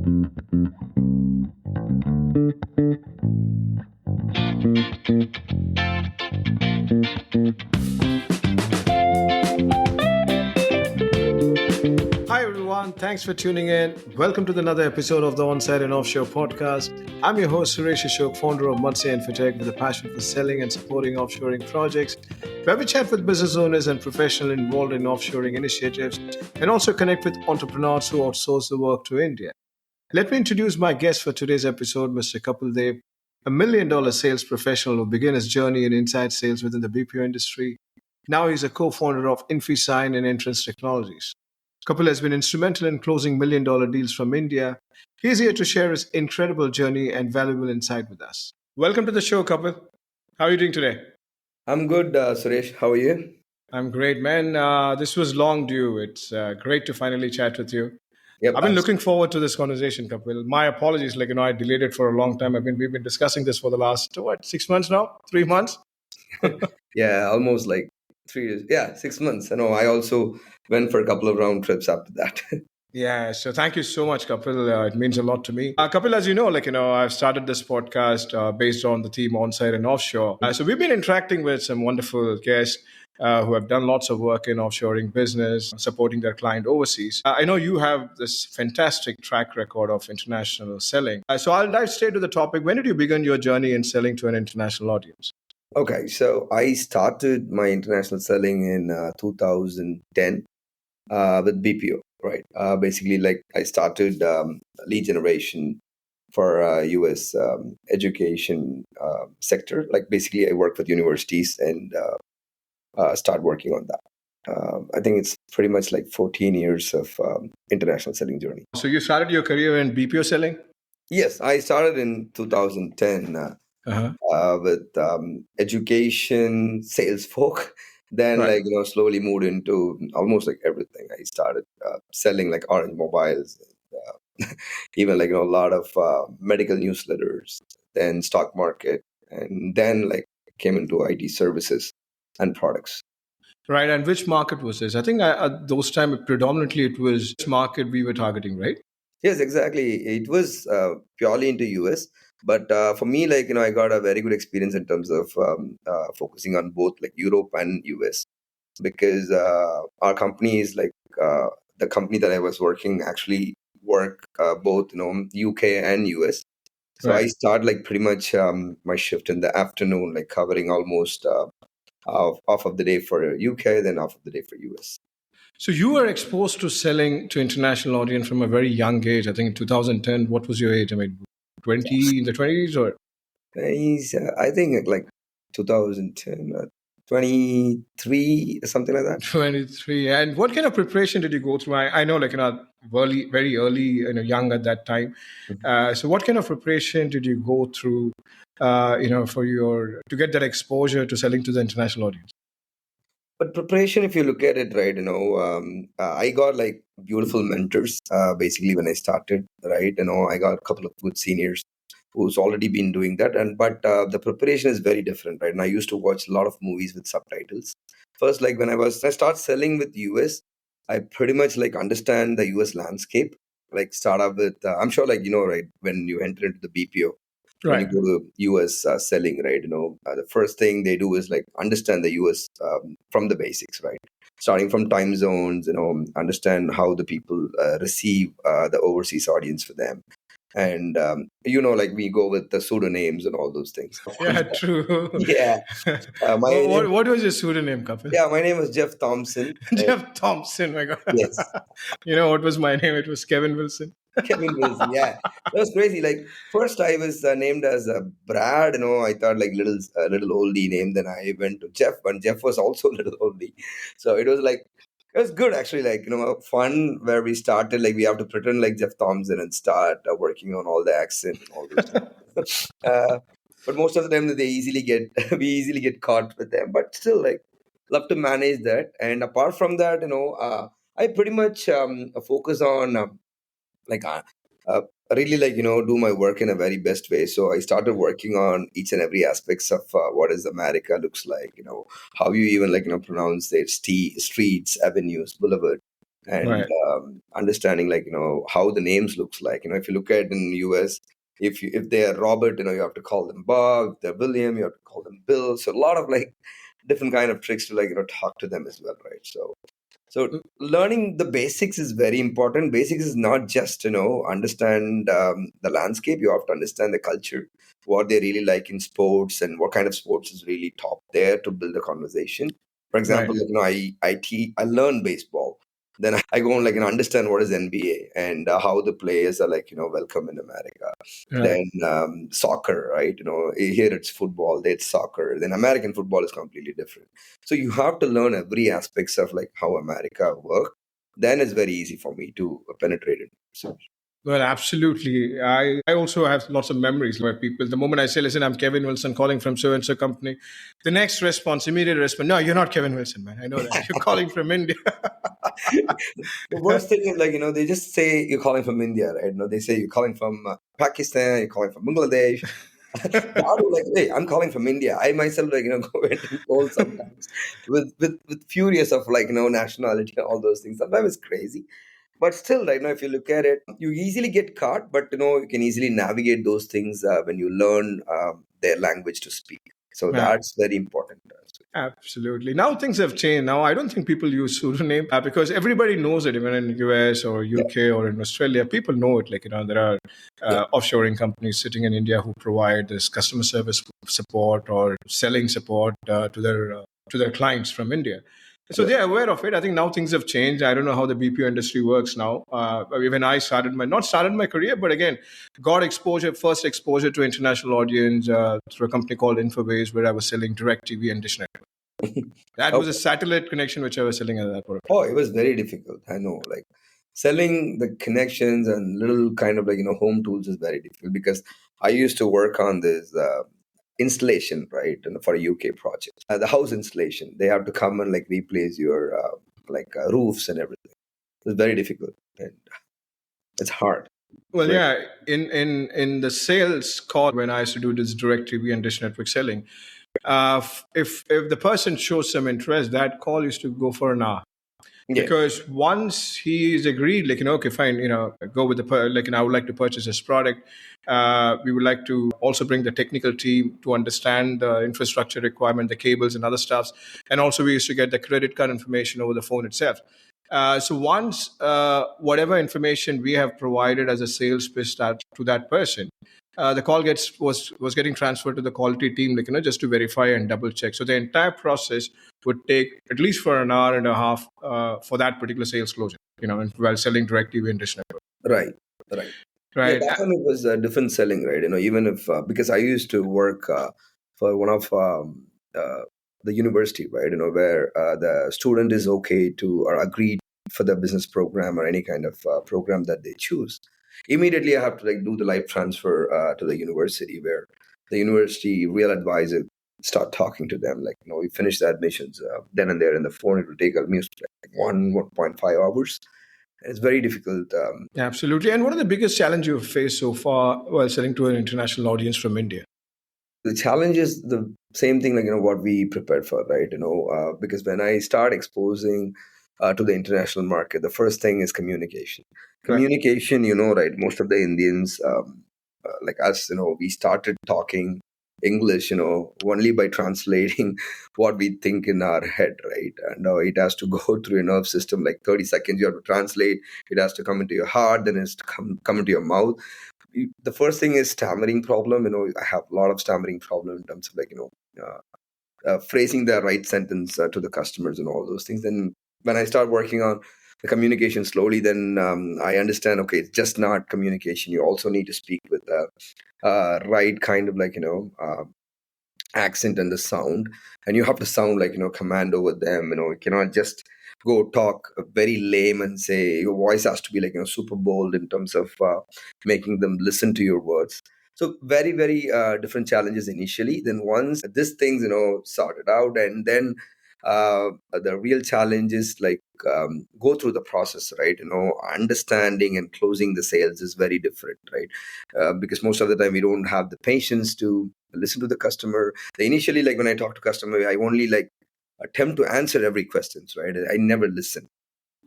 Hi everyone, thanks for tuning in. Welcome to another episode of the Onsite and Offshore podcast. I'm your host Suresh Ashok, founder of Matsya Infotech with a passion for selling and supporting offshoring projects, where we chat with business owners and professionals involved in offshoring initiatives and also connect with entrepreneurs who outsource the work to India. Let me introduce my guest for today's episode, Mr. Kapil Dev, a $1 million sales professional who began his journey in inside sales within the BPO industry. Now he's a co-founder of InfiSign and Entrance Technologies. Kapil has been instrumental in closing $1 million deals from India. He's here to share his incredible journey and valuable insight with us. Welcome to the show, Kapil. How are you doing today? I'm good, Suresh. How are you? I'm great, man. This was long due. It's great to finally chat with you. Yep. I've been looking forward to this conversation, Kapil. My apologies, I delayed it for a long time. We've been discussing this for the last 6 months now, 3 months. Yeah, almost like 3 years. Yeah, 6 months. I also went for a couple of round trips after that. Yeah, so thank you so much, Kapil. It means a lot to me. Kapil, as you know, I've started this podcast based on the theme onsite and offshore. So we've been interacting with some wonderful guests who have done lots of work in offshoring business, supporting their client overseas. I know you have this fantastic track record of international selling. So I'll dive straight to the topic. When did you begin your journey in selling to an international audience? Okay, so I started my international selling in 2010 with BPO, right? Basically, like I started lead generation for US education sector. Like basically, I work with universities and start working on that. I think it's pretty much like 14 years of international selling journey. So you started your career in BPO selling? Yes, I started in 2010 Uh-huh. with education, sales folk. Then, Right. slowly moved into almost like everything. I started selling like orange mobiles, even a lot of medical newsletters, then stock market, and then like came into IT services and products. Right. And which market was this? I think at those time, predominantly it was this market we were targeting, right? Yes, exactly. It was purely into US, but for me, I got a very good experience in terms of focusing on both like Europe and US because our company is the company that I was working actually work both UK and US. So I Right. start like pretty much my shift in the afternoon, like covering almost half of the day for UK, then half of the day for US. So you were exposed to selling to international audience from a very young age. I think in 2010, what was your age? 20 in the 20s or I think like 2010, 23, something like that. 23? And what kind of preparation did you go through? I know, early, very early, young at that time. So what kind of preparation did you go through, to get that exposure to selling to the international audience? But preparation, if you look at it, right, I got like beautiful mentors basically when I started, right? I got a couple of good seniors who's already been doing that. But the preparation is very different, right? And I used to watch a lot of movies with subtitles. First, like I start selling with US, I pretty much like understand the US landscape. Like start up with, I'm sure like, right, when you enter into the BPO, when you Right. go to US selling, right, the first thing they do is like understand the US from the basics, right? Starting from time zones, understand how the people receive the overseas audience for them. And, like we go with the pseudonyms and all those things. Of course, Yeah, true. yeah. My what, name, what was your pseudonym, Kapil? yeah, my name is Jeff Thompson. Jeff Thompson, my God. Yes. You know what was my name? It was Kevin Wilson. Kevin Wilson, yeah, that was crazy. Like first, I was named as Brad. I thought like little oldie name. Then I went to Jeff, and Jeff was also a little oldie. So it was good actually. Like fun where we started. Like we have to pretend like Jeff Thompson and start working on all the accent and all those things. But most of the time, they easily get we easily get caught with them. But still, like love to manage that. And apart from that, I pretty much focus on. Like uh, really do my work in a very best way. So I started working on each and every aspects of what is America looks like, how you even pronounce it, streets, avenues, boulevard. and Right. understanding like how the names looks like. If you look at in US, if they are Robert, you have to call them Bob. If they're William, you have to call them Bill. So a lot of like different kind of tricks to like talk to them as well, right? So learning the basics is very important. Basics is not just understand the landscape. You have to understand the culture, what they really like in sports, and what kind of sports is really top there to build a conversation. For example, Right. like I learn baseball. Then I go and like understand what is NBA and how the players are like welcome in America. Right. Then soccer, right? Here it's football, there it's soccer. Then American football is completely different. So you have to learn every aspects of like how America work. Then it's very easy for me to penetrate it. So Well, absolutely. I also have lots of memories where people, the moment I say, listen, I'm Kevin Wilson calling from so and so company, the next response, immediate response, no, you're not Kevin Wilson, man. I know that. You're calling from India. the worst thing is like they just say you're calling from India, right? They say you're calling from Pakistan, you're calling from Bangladesh. That was like, hey, I'm calling from India. I myself like go ahead and call sometimes with furious of like nationality and all those things. Sometimes it's crazy. But still, right now, if you look at it, you easily get caught, but you can easily navigate those things when you learn their language to speak. So Yeah, that's very important. absolutely. Now things have changed. Now I don't think people use pseudonym because everybody knows it, even in US or Yeah, UK or in Australia. People know it. Like, there are yeah, offshoring companies sitting in India who provide this customer service support or selling support to their clients from India. So right. they're aware of it. I think now things have changed. I don't know how the BPO industry works now. Even I started not started my career, but again, got first exposure to international audience through a company called Infobase, where I was selling direct TV and dish network. That was a Okay. satellite connection which I was selling at that point. Oh, it was very difficult. I know, like selling the connections and little kind of like home tools is very difficult because I used to work on this installation, right, and for a UK project. The house installation, they have to come and like replace your roofs and everything. It's very difficult and it's hard. Well, Right. yeah, in the sales call when I used to do this direct TV and dish network selling, if the person shows some interest, that call used to go for an hour. Yeah. Because once he's agreed, like, okay, fine, go with I would like to purchase this product. We would like to also bring the technical team to understand the infrastructure requirement, the cables and other stuffs. And also we used to get the credit card information over the phone itself. So once whatever information we have provided as a sales pitch to that person, the call was getting transferred to the quality team, like, just to verify and double check. So the entire process would take at least for an hour and a half for that particular sales closure, and while selling direct TV and dish network. Right. Right. Yeah, Right. that one it was different selling, right? Even if because I used to work for one of uh, the university, right? Where the student is okay to or agreed for the business program or any kind of program that they choose. Immediately, I have to like do the live transfer to the university, where the university real advisor start talking to them. Like, we finish the admissions then and there in the phone. It will take almost like 1.5 hours. It's very difficult. Absolutely. And what are the biggest challenges you've faced so far while selling to an international audience from India? The challenge is the same thing like what we prepared for, right? Because when I start exposing to the international market, the first thing is communication. Right. Communication, right? Most of the Indians like us, we started talking English, only by translating what we think in our head, right? And it has to go through a nerve system like 30 seconds. You have to translate. It has to come into your heart, then it's to come into your mouth. The first thing is stammering problem. I have a lot of stammering problem in terms of like phrasing the right sentence to the customers and all those things. Then when I start working on the communication slowly, then I understand, okay, it's just not communication. You also need to speak with the right kind of like accent and the sound, and you have to sound like command over them. You cannot just go talk very lame and say your voice has to be like super bold in terms of making them listen to your words. So very very different challenges initially. Then once this things sorted out, and then the real challenge is like go through the process, right? Understanding and closing the sales is very different, right? Because most of the time we don't have the patience to listen to the customer. Initially, like when I talk to customer, I only like attempt to answer every questions, right? I never listen.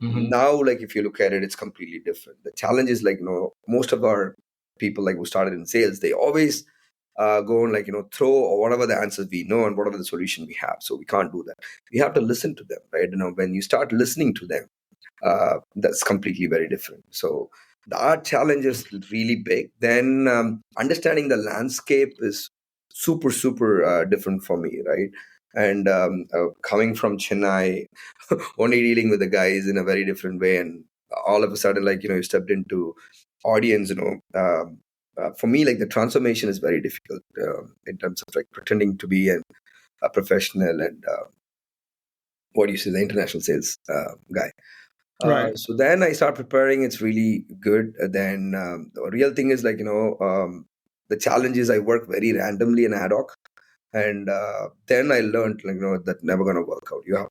Hmm. Now, like if you look at it, it's completely different. The challenge is like, most of our people like who started in sales, they always go and like, throw whatever the answers we know and whatever the solution we have. So we can't do that. We have to listen to them, right? When you start listening to them, that's completely very different. So our challenge is really big. Then understanding the landscape is super, super different for me, right? And coming from Chennai, only dealing with the guys in a very different way, and all of a sudden, like you stepped into audience, for me, like the transformation is very difficult in terms of like pretending to be a professional and what do you say, the international sales guy. Right. So then I start preparing. It's really good. Then the real thing is like the challenge is I work very randomly and ad hoc, and then I learned like that never gonna work out. You have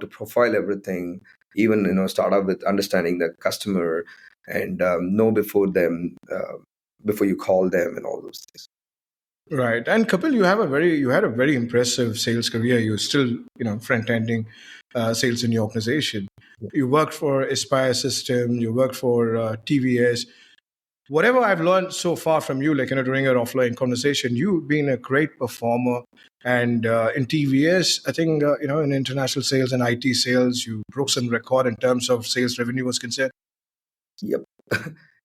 to profile everything, even start out with understanding the customer and know before you call them and all those things. Right. And Kapil, you had a very impressive sales career. You're still, front ending sales in your organization. You worked for Aspire Systems. You worked for TVS. Whatever I've learned so far from you, like during our offline conversation, you've been a great performer. And in TVS, I think in international sales and IT sales, you broke some record in terms of sales revenue was concerned. Yep,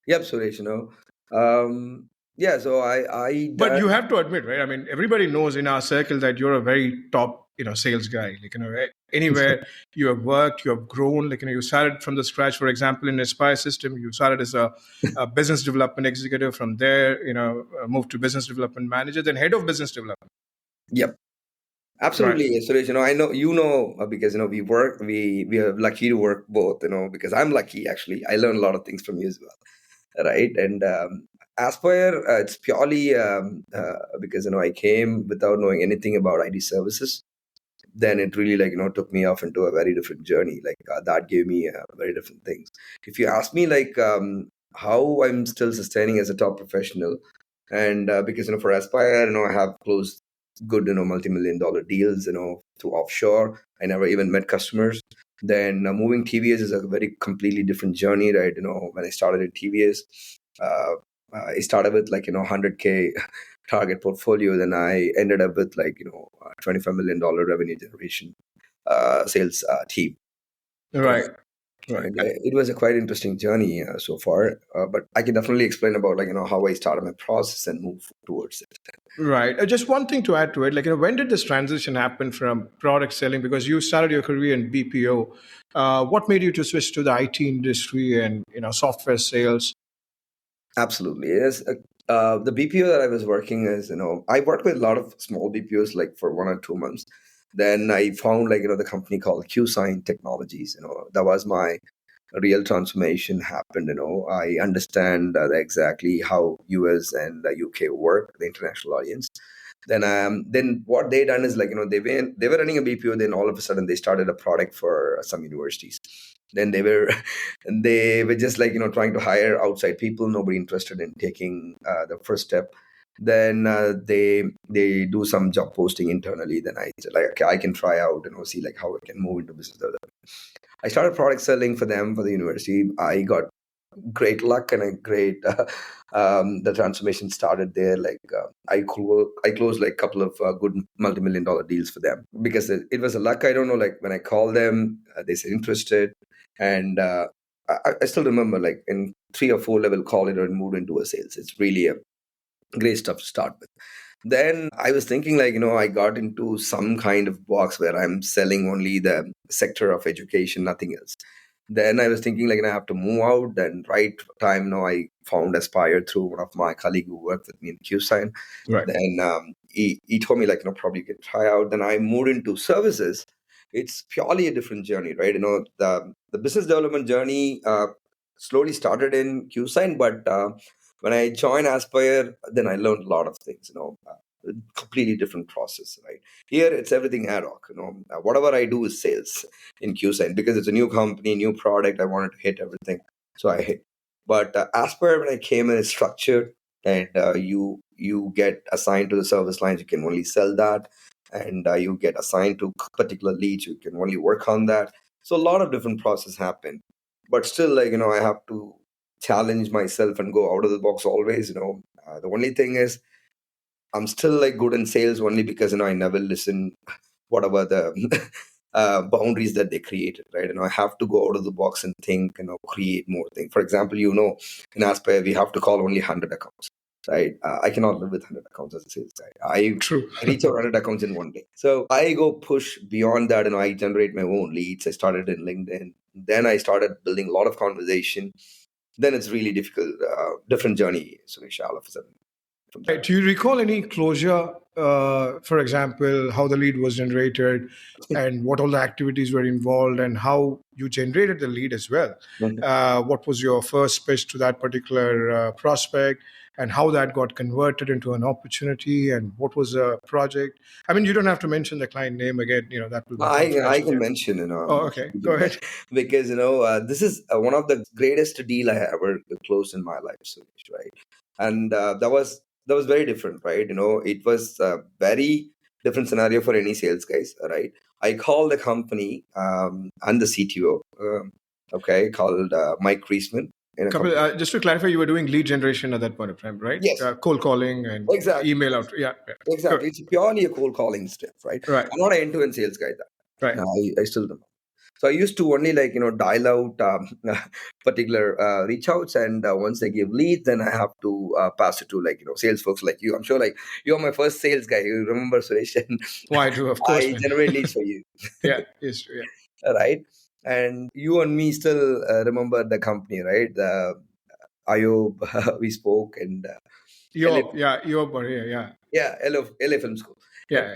yep, Suresh. Yeah. So I But done. you have to admit, right? I mean, everybody knows in our circle that you're a very top, sales guy. Like, anywhere you have worked, you have grown. Like, you started from the scratch. For example, in Aspire System, you started as a business development executive. From there, moved to business development manager, then head of business development. Yep. Right. Absolutely, Suresh. I know because we work. We are lucky to work both. Because I'm lucky actually. I learn a lot of things from you as well, right? And Aspire, it's purely because I came without knowing anything about IT services. Then it really like took me off into a very different journey. Like that gave me very different things. If you ask me like how I'm still sustaining as a top professional, and because for Aspire, I have closed good multi-million dollar deals through offshore. I never even met customers. Then moving TVS is a very completely different journey, right? When I started in TVS, uh, I started with like 100K target portfolio. Then I ended up with like $25 million revenue generation sales team. Right. Right. And it was a quite interesting journey so far, but I can definitely explain about like how I started my process and move towards it. Right. Just one thing to add to it, like when did this transition happen from product selling? Because you started your career in BPO. What made you to switch to the IT industry and software sales? Absolutely, yes. The BPO that I was working as, I worked with a lot of small BPOs like for 1 or 2 months. Then I found like the company called QSign Technologies. That was my real transformation happened. I understand exactly how US and UK work, the international audience. Then what they done is like they were running a BPO. Then all of a sudden they started a product for some universities. Then they were just like trying to hire outside people. Nobody interested in taking the first step. Then they do some job posting internally. Then I said like, okay, I can try out see like how I can move into business development. I started product selling for them for the university. I got great luck and a great the transformation started there. Like I closed like a couple of good multi-million dollar deals for them because it was a luck. I don't know, like when I called them, they said interested, and I still remember like in 3 or 4 level call it and moved into a sales. It's really a great stuff to start with. Then I was thinking like I got into some kind of box where I'm selling only the sector of education, nothing else. Then I was thinking like I have to move out. Then right time I found Aspire through one of my colleague who worked with me in QSign. Right. Then he told me like probably you can try out. Then I moved into services. It's purely a different journey, right? The business development journey slowly started in QSign, but when I joined Aspire, then I learned a lot of things. Completely different process, right? Here it's everything ad hoc. Whatever I do is sales in QSign because it's a new company, new product. I wanted to hit everything, so I hit. But Aspire, when I came in, it's structured, and you get assigned to the service lines. You can only sell that, and you get assigned to particular leads. You can only work on that. So a lot of different process happen, but still, like, I have to challenge myself and go out of the box always. The only thing is, I'm still like good in sales only because I never listen whatever the boundaries that they created, right? I have to go out of the box and think, create more things. For example, in Aspire we have to call only 100 accounts, right? I cannot live with 100 accounts as a sales guy. True. I reach out 100 accounts in one day. So I go push beyond that, I generate my own leads. I started in LinkedIn. Then I started building a lot of conversation. Then it's really difficult, different journey, Suresh, all of a sudden from there. Right. Do you recall any closure, for example, how the lead was generated and what all the activities were involved and how you generated the lead as well? What was your first pitch to that particular prospect and how that got converted into an opportunity and what was the project? I mean, you don't have to mention the client name again, that will be I confidential. can Yeah. mention, Oh, okay. Go ahead. because this is one of the greatest deal I ever closed in my life, Suresh, right? And that was very different, right? It was a very different scenario for any sales guys, right? I called the company and the CTO, okay, called Mike Reisman in a Kapil, company. just to clarify, you were doing lead generation at that point of time, right? Yes, Cold calling and exactly, email out. Yeah. Yeah. Good. exactly. It's purely a cold calling step, right? Right. I'm not an end-to-end sales guy. Right. I still don't. So I used to only dial out particular reach outs, and once they give leads, then I have to pass it to sales folks like you. I'm sure like you're my first sales guy. You remember, Suresh? And Oh, I do, of course, I man. generate leads for you, Yeah, yes, yeah. right? And you and me still remember the company, right? The Ayob, we spoke, and LA, yeah, LA Film School. Yeah, yeah.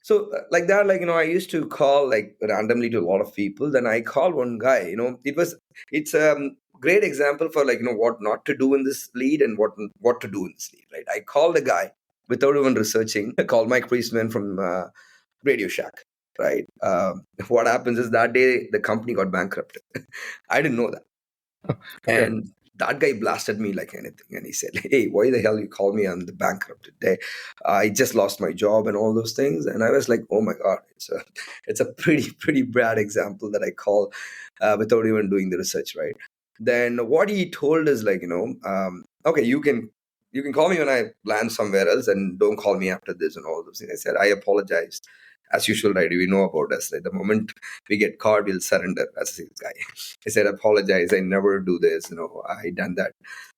So like that, I used to call like randomly to a lot of people. Then I called one guy. It's a great example for what not to do in this lead and what to do in this lead. Right? I called a guy without even researching. I called Mike Priestman from Radio Shack. Right. What happens is that day the company got bankrupted. I didn't know that. Okay. And that guy blasted me like anything. And he said, "Hey, why the hell you call me on the bankrupted day? I just lost my job and all those things." And I was like, "Oh my God, it's a pretty bad example that I call without even doing the research, right?" Then what he told is okay, you can call me when I land somewhere else, and don't call me after this and all those things. I said, "I apologize." As usual, right? We know about us. Right? The moment we get caught, we'll surrender as a sales guy. I said, apologize. I never do this. I done that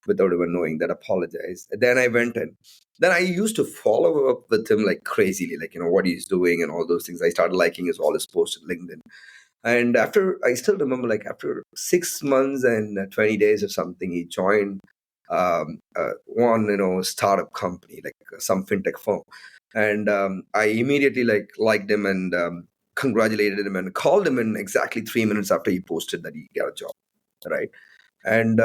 without even knowing that. Apologize. Then I went and then I used to follow up with him like crazily, what he's doing and all those things. I started liking all his posts on LinkedIn. And I still remember, like after 6 months and 20 days or something, he joined one, startup company, like some fintech firm. And I immediately liked him and congratulated him and called him in exactly 3 minutes after he posted that he got a job, right? And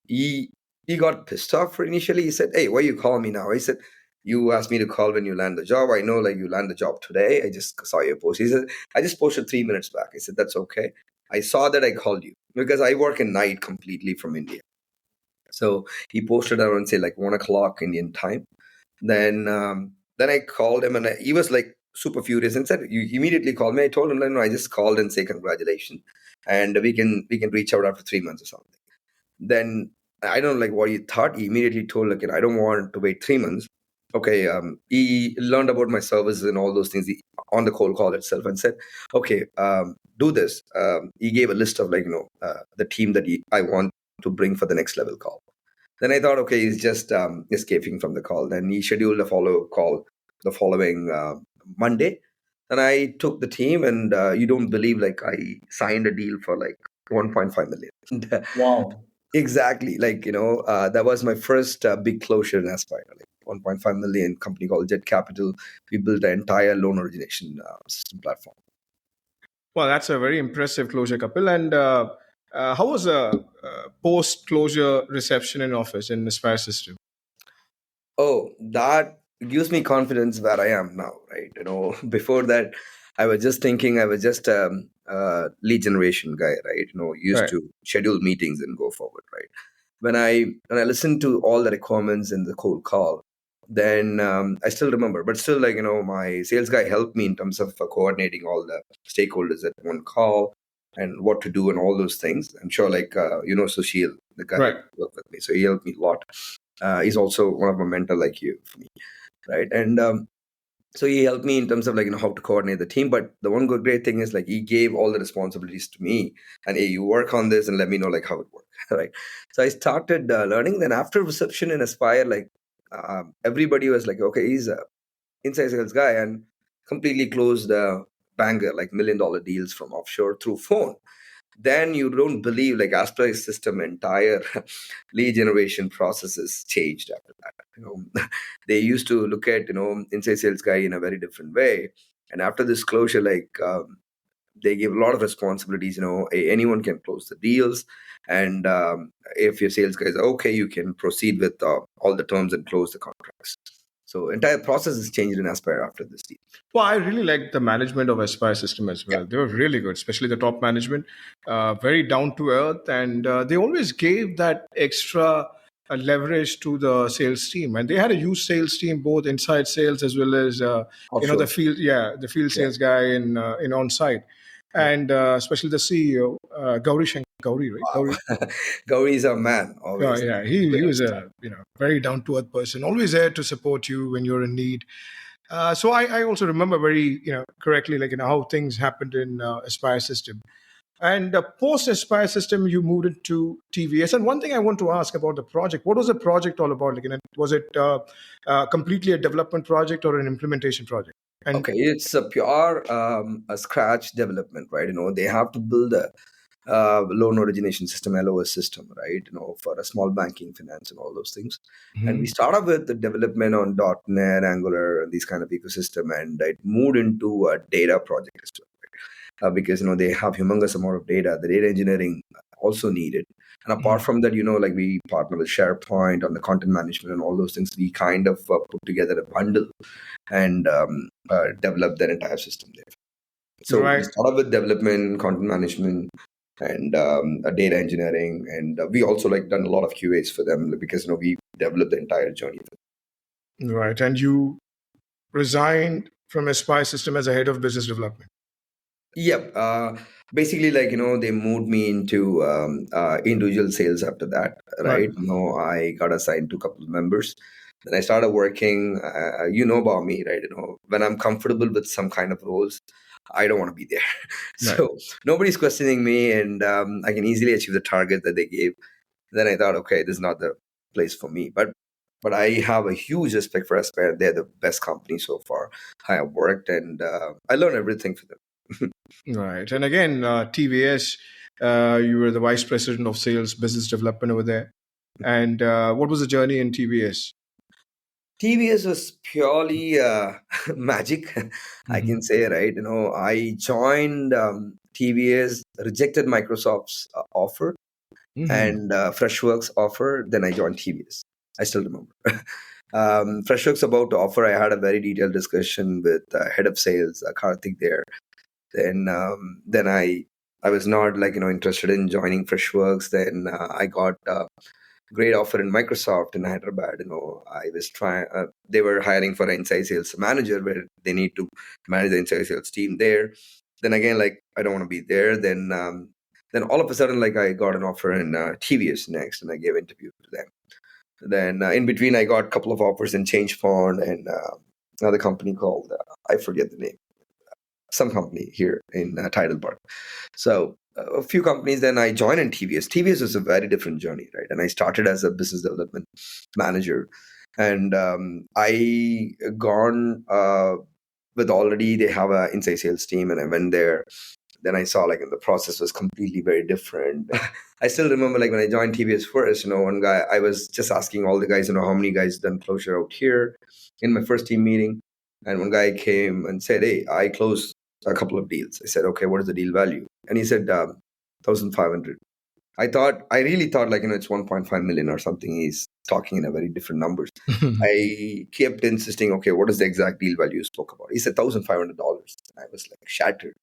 he got pissed off initially. He said, "Hey, why you call me now?" I said, "You asked me to call when you land the job. I know like you land the job today. I just saw your post." He said, "I just posted 3 minutes back." I said, "That's okay. I saw that. I called you because I work at night completely from India." So he posted around say like 1 o'clock Indian time. Then I called him and he was like super furious and said, "You immediately called me." I told him, "No, I just called and say congratulations, and we can reach out after 3 months or something." Then I don't know like what he thought. He immediately told like, "I don't want to wait 3 months." Okay, he learned about my services and all those things on the cold call itself and said, "Okay, do this." He gave a list of the team that I want to bring for the next level call. Then I thought, okay, he's just escaping from the call. Then he scheduled a follow call the following Monday. Then I took the team, and you don't believe, like I signed a deal for like 1.5 million. And, Wow. exactly, that was my first big closure in Aspire. Like 1.5 million company called Jet Capital. We built the entire loan origination system platform. Well, that's a very impressive closure, Kapil. And how was a post-closure reception in office in Aspire System? Oh, that gives me confidence where I am now, right? Before that, I was just thinking I was just a lead generation guy, right? Used Right. to schedule meetings and go forward, right? When I listened to all the requirements in the cold call, then I still remember, but still, my sales guy helped me in terms of coordinating all the stakeholders at one call. and what to do and all those things. I'm sure, like Sushil, the guy Right. who worked with me, so he helped me a lot. He's also one of my mentor, like you, for me, right? And so he helped me in terms of how to coordinate the team. But the one good great thing is like he gave all the responsibilities to me, and hey, you work on this and let me know like how it works, right? So I started learning. Then after reception in Aspire, everybody was like, okay, he's a inside sales guy, and completely closed banger like $1 million deals from offshore through phone. Then you don't believe like Aspire system entire lead generation processes changed after that. They used to look at inside sales guy in a very different way, and after this closure, they give a lot of responsibilities. Anyone can close the deals, and if your sales guys are okay, you can proceed with all the terms and close the contracts. So entire process has changed in Aspire after this deal. Well, I really like the management of Aspire System as well. They were really good, especially the top management, very down to earth, and they always gave that extra leverage to the sales team. And they had a huge sales team, both inside sales as well as the Offshore. field, the field Yeah. sales guy in on site, Yeah. and especially the CEO, Gauri, right? Gauri. Gauri is a man always. Yeah, he was a very down to earth person, always there to support you when you're in need. So I also remember very correctly how things happened in Aspire System. And post Aspire System, you moved into TVS. And one thing I want to ask about the project: what was the project all about? Was it completely a development project or an implementation project? And Okay, it's a pure a scratch development, right? They have to build a loan origination system, LOS system, right? For a small banking finance and all those things. And we Mhm. started with the development on .NET, Angular, and these kind of ecosystem, and it moved into a data project as well, because they have humongous amount of data. The data engineering also needed. And apart Mhm. from that, like we partner with SharePoint on the content management and all those things. We kind of put together a bundle and develop their entire system there. So we Right. started with development, content management, and data engineering, and we also done a lot of QAs for them because we developed the entire journey. Right. And you resigned from Aspire System as a head of business development. Yep. Basically, they moved me into individual sales after that, Right. right? I got assigned to a couple of members. Then I started working. You know about me, right? When I'm comfortable with some kind of roles, I don't want to be there. Right. So nobody's questioning me, and I can easily achieve the target that they gave. Then I thought, okay, this is not the place for me. But I have a huge respect for Aspire. They're the best company so far I have worked, and I learned everything from them. Right. And again, TVS, you were the vice president of sales business development over there. And what was the journey in TVS? TVS was purely magic, I Hmm. can say, right? I joined TVS, rejected Microsoft's offer Hmm. and Freshworks offer. Then I joined TVS. I still remember. Freshworks about to offer. I had a very detailed discussion with head of sales, Karthik there. Then I was not interested in joining Freshworks. Then I got great offer in Microsoft in Hyderabad. I was trying. They were hiring for an inside sales manager where they need to manage the inside sales team there. Then again, I don't want to be there. Then all of a sudden, I got an offer in TVS next, and I gave interview to them. Then in between, I got a couple of offers in ChangePoint and another company called I forget the name. Some company here in Heidelberg. So a few companies. Then I joined in TVS. TVS was a very different journey, right? And I started as a business development manager, and I gone with already they have a inside sales team, and I went there. Then I saw the process was completely very different. I still remember when I joined TVS first, one guy, I was just asking all the guys, how many guys done closure out here in my first team meeting. And one guy came and said, hey, I closed a couple of deals. I said, okay, what is the deal value? And he said, 1,500. I really thought it's 1.5 million or something. He's talking in a very different numbers. I kept insisting, okay, what is the exact deal value you spoke about? He said $1,500. I was shattered.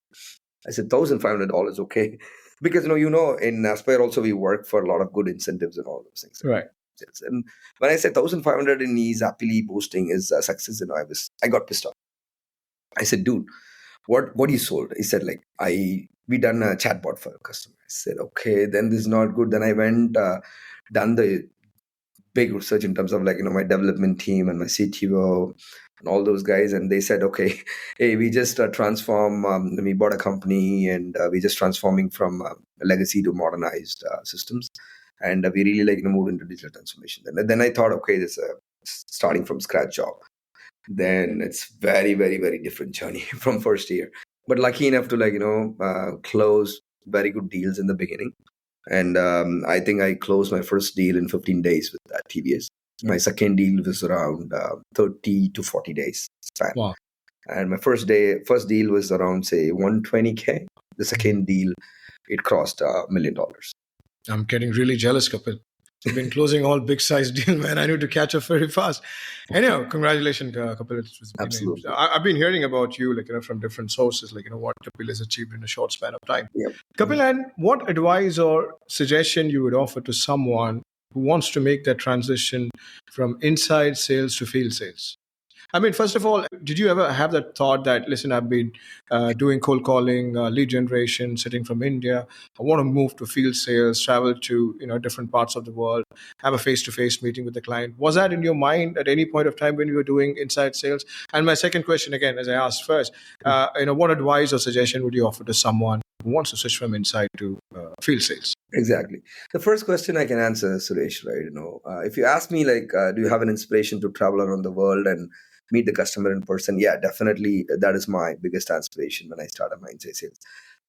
I said $1,500, okay, because in Aspire also we work for a lot of good incentives and all those things. Right. Yes. And when I said 1,500 and he's happily boasting his success, I got pissed off. I said, dude, what you sold? He said I we done a chatbot for a customer. I said, okay, then this is not good. Then I went, done the big research in terms of like, my development team and my CTO and all those guys. And they said, okay, hey, we just we bought a company and we just transforming from legacy to modernized systems. And we really like, moved into digital transformation. Then I thought, okay, this starting from scratch job. Then it's very, very, very different journey from first year. But lucky enough to like, close very good deals in the beginning. And I think I closed my first deal in 15 days with that TVS. My second deal was around 30 to 40 days span. Wow. And my first deal was around say 120K. The second deal, it crossed $1 million. I'm getting really jealous, Kapil. You've been closing all big size deal, man. I need to catch up very fast. Anyhow, congratulations, Kapil. Absolutely. I've been hearing about you, like, from different sources, like, what Kapil has achieved in a short span of time. Yep. Kapil, and what advice or suggestion you would offer to someone who wants to make that transition from inside sales to field sales? I mean, first of all, did you ever have that thought that, listen, I've been doing cold calling, lead generation, sitting from India. I want to move to field sales, travel to different parts of the world, have a face-to-face meeting with the client. Was that in your mind at any point of time when you were doing inside sales? And my second question, again, as I asked first, what advice or suggestion would you offer to someone who wants to switch from inside to field sales? Exactly. The first question I can answer, Suresh, right? If you ask me, like, do you have an inspiration to travel around the world and meet the customer in person? Yeah, definitely. That is my biggest aspiration when I started my inside sales.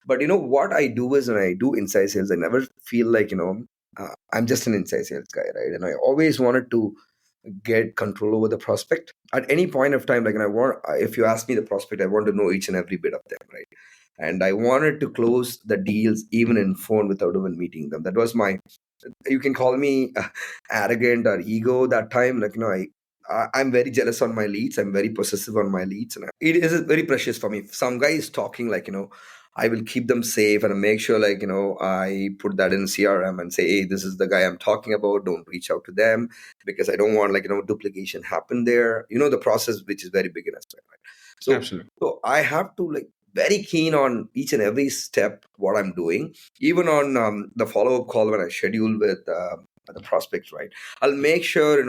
But what I do is when I do inside sales, I never feel like, I'm just an inside sales guy, right? And I always wanted to get control over the prospect at any point of time. Like, and if you ask me the prospect, I want to know each and every bit of them, right? And I wanted to close the deals even in phone without even meeting them. That was my, you can call me arrogant or ego that time. Like, I'm very jealous on my leads. I'm very possessive on my leads. And it is very precious for me. If some guy is talking, like, I will keep them safe and make sure, like, I put that in CRM and say, hey, this is the guy I'm talking about. Don't reach out to them because I don't want, like, duplication happen there. The process, which is very big in Aspire, right? So, Absolutely. so I have to, like, very keen on each and every step what I'm doing, even on the follow-up call when I schedule with the prospects, right? I'll make sure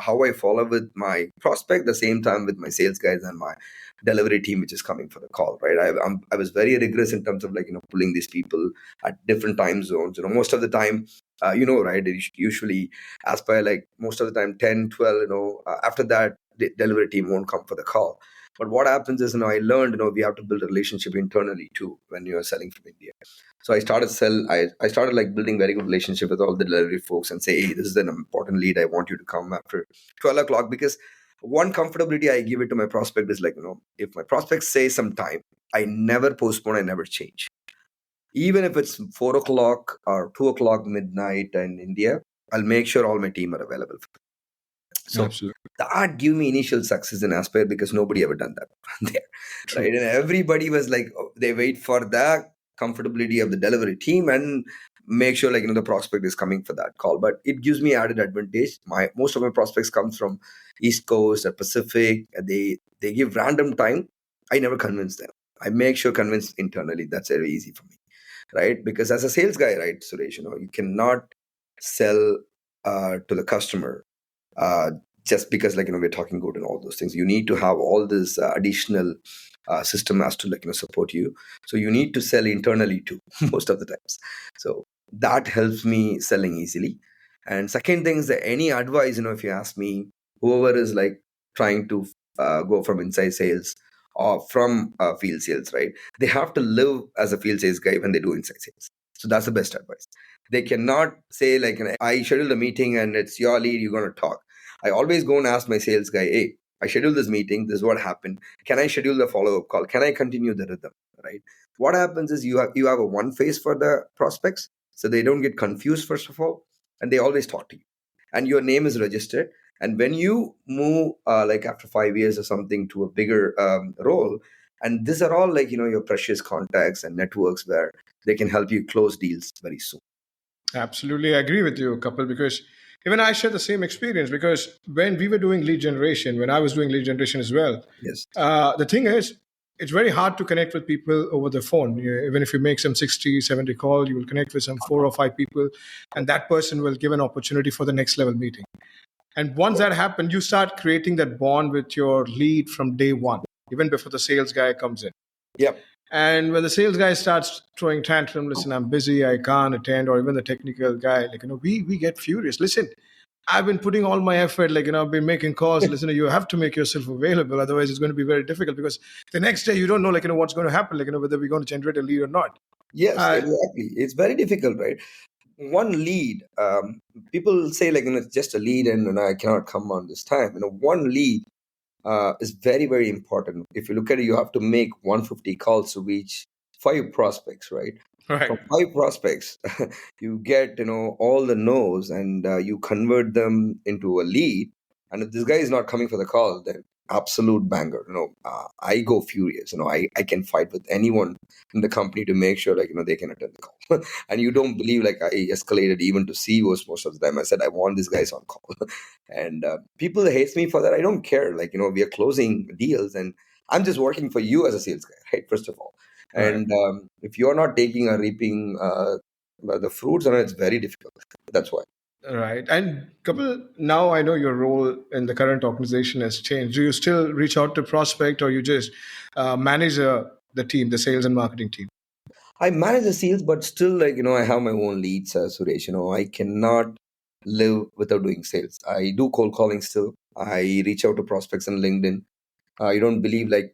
how I follow with my prospect, the same time with my sales guys and my delivery team which is coming for the call, right? I was very rigorous in terms of, like, pulling these people at different time zones. Most of the time, right, usually Aspire, like, most of the time 10 12, after that the delivery team won't come for the call. But what happens is, I learned, we have to build a relationship internally too when you are selling from India. So I started like building very good relationship with all the delivery folks and say, hey, this is an important lead. I want you to come after 12 o'clock, because one comfortability I give it to my prospect is, like, if my prospects say some time, I never postpone, I never change. Even if it's 4 o'clock or 2 o'clock midnight in India, I'll make sure all my team are available. So Absolutely. that gave me initial success in Aspire because nobody ever done that there, True. right? And everybody was like, they wait for the comfortability of the delivery team and make sure, like, the prospect is coming for that call. But it gives me added advantage. Most of my prospects comes from East Coast or Pacific. They give random time. I never convince them. I make sure convince internally. That's very easy for me, right? Because as a sales guy, right, Suresh, you cannot sell to the customer uh, just because, like, we're talking good and all those things. You need to have all this additional system as to, like, support you. So you need to sell internally too most of the times. So that helps me selling easily. And second thing is that any advice, if you ask me, whoever is like trying to go from inside sales or from field sales, right, they have to live as a field sales guy when they do inside sales. So that's the best advice. They cannot say, like, I scheduled a meeting and it's your lead, you're going to talk. I always go and ask my sales guy, hey, I scheduled this meeting, this is what happened. Can I schedule the follow-up call? Can I continue the rhythm? Right? What happens is you have a one face for the prospects, so they don't get confused, first of all, and they always talk to you. And your name is registered. And when you move, like after 5 years or something, to a bigger role, and these are all, like, your precious contacts and networks where they can help you close deals very soon. Absolutely, I agree with you, Kapil, because even I share the same experience. Because when we were doing lead generation, when I was doing lead generation as well, Yes. the thing is, it's very hard to connect with people over the phone. Even if you make some 60, 70 call, you will connect with some 4 or 5 people, and that person will give an opportunity for the next level meeting. And once that happens, you start creating that bond with your lead from day one, even before the sales guy comes in. Yep. And when the sales guy starts throwing tantrum, listen, I'm busy, I can't attend, or even the technical guy, like, we get furious. Listen, I've been putting all my effort, like, I've been making calls. Listen, you have to make yourself available. Otherwise, it's going to be very difficult because the next day you don't know, like, what's going to happen, like, whether we're going to generate a lead or not. Yes, Uh, exactly. It's very difficult, right? One lead, people say like, it's just a lead and I cannot come on this time. One lead is very, very important. If you look at it, you have to make 150 calls to reach 5 prospects, right? right. From 5 prospects, you get, all the no's and you convert them into a lead. And if this guy is not coming for the call, then absolute banger. I go furious. I can fight with anyone in the company to make sure, like, they can attend the call. And you don't believe, like, I escalated even to CEOs most of the time. I said, I want these guys on call. And people hate me for that. I don't care. Like, we are closing deals and I'm just working for you as a sales guy, right? First of all. Right. And if you're not taking or reaping the fruits, then it's very difficult. That's why. Right. And Kapil, now I know your role in the current organization has changed. Do you still reach out to prospect, or you just manage the team, the sales and marketing team? I manage the sales, but still, like, I have my own leads, Suresh. I cannot live without doing sales. I do cold calling still. I reach out to prospects on LinkedIn. You don't believe, like,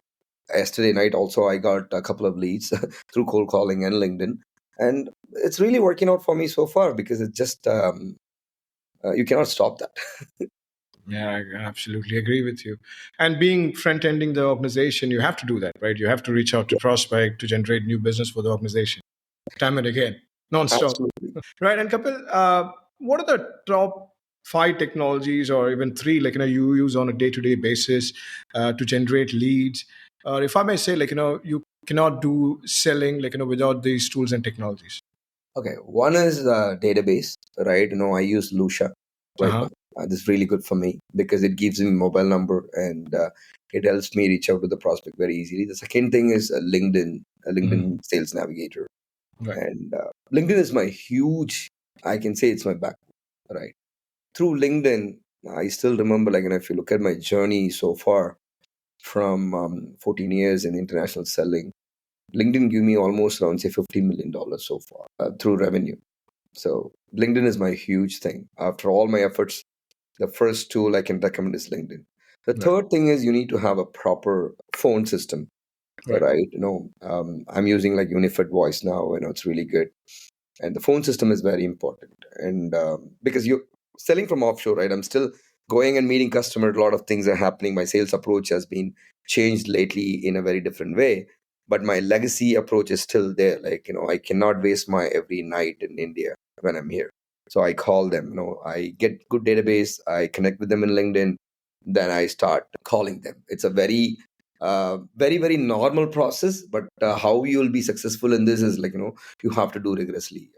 yesterday night also I got a couple of leads through cold calling and LinkedIn. And it's really working out for me so far because it's just, you cannot stop that. Yeah, I absolutely agree with you. And being front ending the organization, you have to do that, right? You have to reach out to prospect to generate new business for the organization, time and again, non-stop. Absolutely. Right. And Kapil, what are the top 5 technologies, or even three, like, you use on a day-to-day basis to generate leads? Or if I may say, like, you cannot do selling, like, without these tools and technologies. Okay, one is database, right? I use Lucia right Uh-huh. now. This is really good for me because it gives me mobile number and it helps me reach out to the prospect very easily. The second thing is LinkedIn, a Mhm. LinkedIn Sales Navigator, Right. and LinkedIn is my huge. I can say it's my backbone, right? Through LinkedIn, I still remember, like, if you look at my journey so far from 14 years in international selling, LinkedIn gave me almost around say $50 million so far through revenue. So LinkedIn is my huge thing. After all my efforts, the first tool I can recommend is LinkedIn. The Right. third thing is you need to have a proper phone system, Right. right? I'm using like Unified Voice now. It's really good, and the phone system is very important. And because you're selling from offshore, right? I'm still going and meeting customers. A lot of things are happening. My sales approach has been changed lately in a very different way, but my legacy approach is still there. Like, I cannot waste my every night in India when I'm here. So I call them. I get good database. I connect with them in LinkedIn. Then I start calling them. It's a very, very normal process. But how you will be successful in this is, like, you have to do rigorously.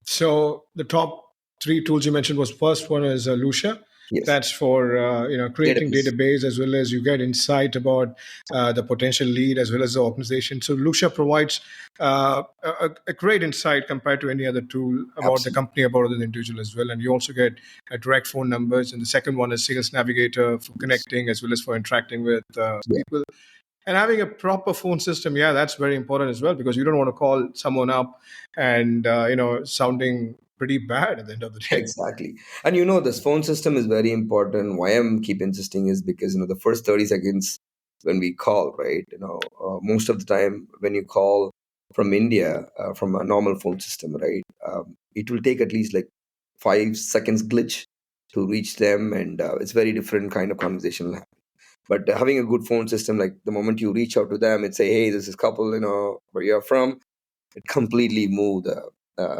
So the top 3 tools you mentioned was, first one is Lucia. Yes, That's for creating database. database, as well as you get insight about the potential lead as well as the organization. So Lucia provides a great insight compared to any other tool about the Absolutely. company, about the individual as well. And you also get direct phone numbers. And the second one is Sales Navigator for Yes. connecting as well as for interacting with Yeah, people. And having a proper phone system, yeah, that's very important as well, because you don't want to call someone up and sounding pretty bad at the end of the day. exactly. And this phone system is very important. Why I'm keep insisting is because the first 30 seconds when we call, right? Most of the time when you call from India, from a normal phone system, right? It will take at least like 5 seconds glitch to reach them, and it's very different kind of conversation. But having a good phone system, like the moment you reach out to them and say, "Hey, this is couple, where you're from," it completely move the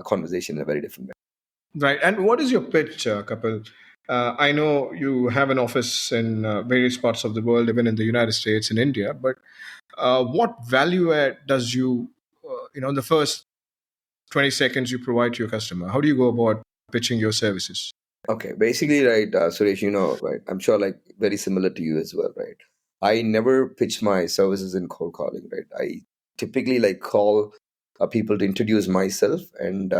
conversation in a very different way. Right. And what is your pitch, Kapil? I know you have an office in various parts of the world, even in the United States and India. But what value add does you, in the first 20 seconds you provide to your customer? How do you go about pitching your services? Okay, basically, right, Suresh, right? I'm sure, like, very similar to you as well, right? I never pitch my services in cold calling, right? I typically like call people to introduce myself and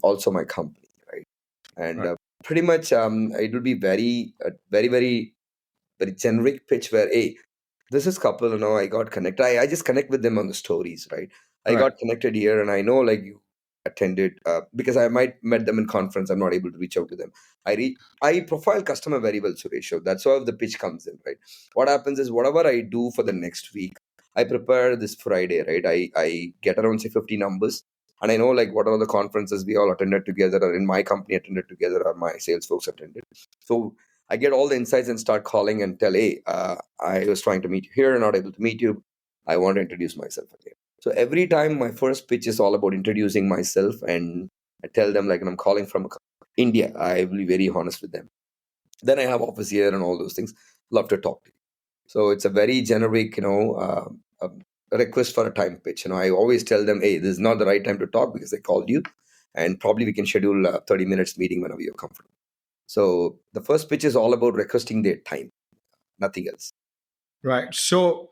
also my company, right? And Right. pretty much it will be very generic pitch where, hey, this is Kapil, I got connected. I just connect with them on the stories, right? I Right. got connected here and I know like you attended because I might met them in conference. I'm not able to reach out to them. I profile customer very well, Suresh. So that's how the pitch comes in, right? What happens is whatever I do for the next week, I prepare this Friday, right? I get around say 50 numbers and I know like what are the conferences we all attended together or in my company attended together or my sales folks attended. So I get all the insights and start calling and tell, hey, I was trying to meet you here, not able to meet you. I want to introduce myself again. So every time my first pitch is all about introducing myself, and I tell them like I'm calling from India. I will be very honest with them. Then I have office here and all those things. Love to talk to you. So it's a very generic, request for a time pitch. I always tell them, hey, this is not the right time to talk because I called you, and probably we can schedule a 30 minutes meeting whenever you're comfortable. So the first pitch is all about requesting their time, nothing else. Right. So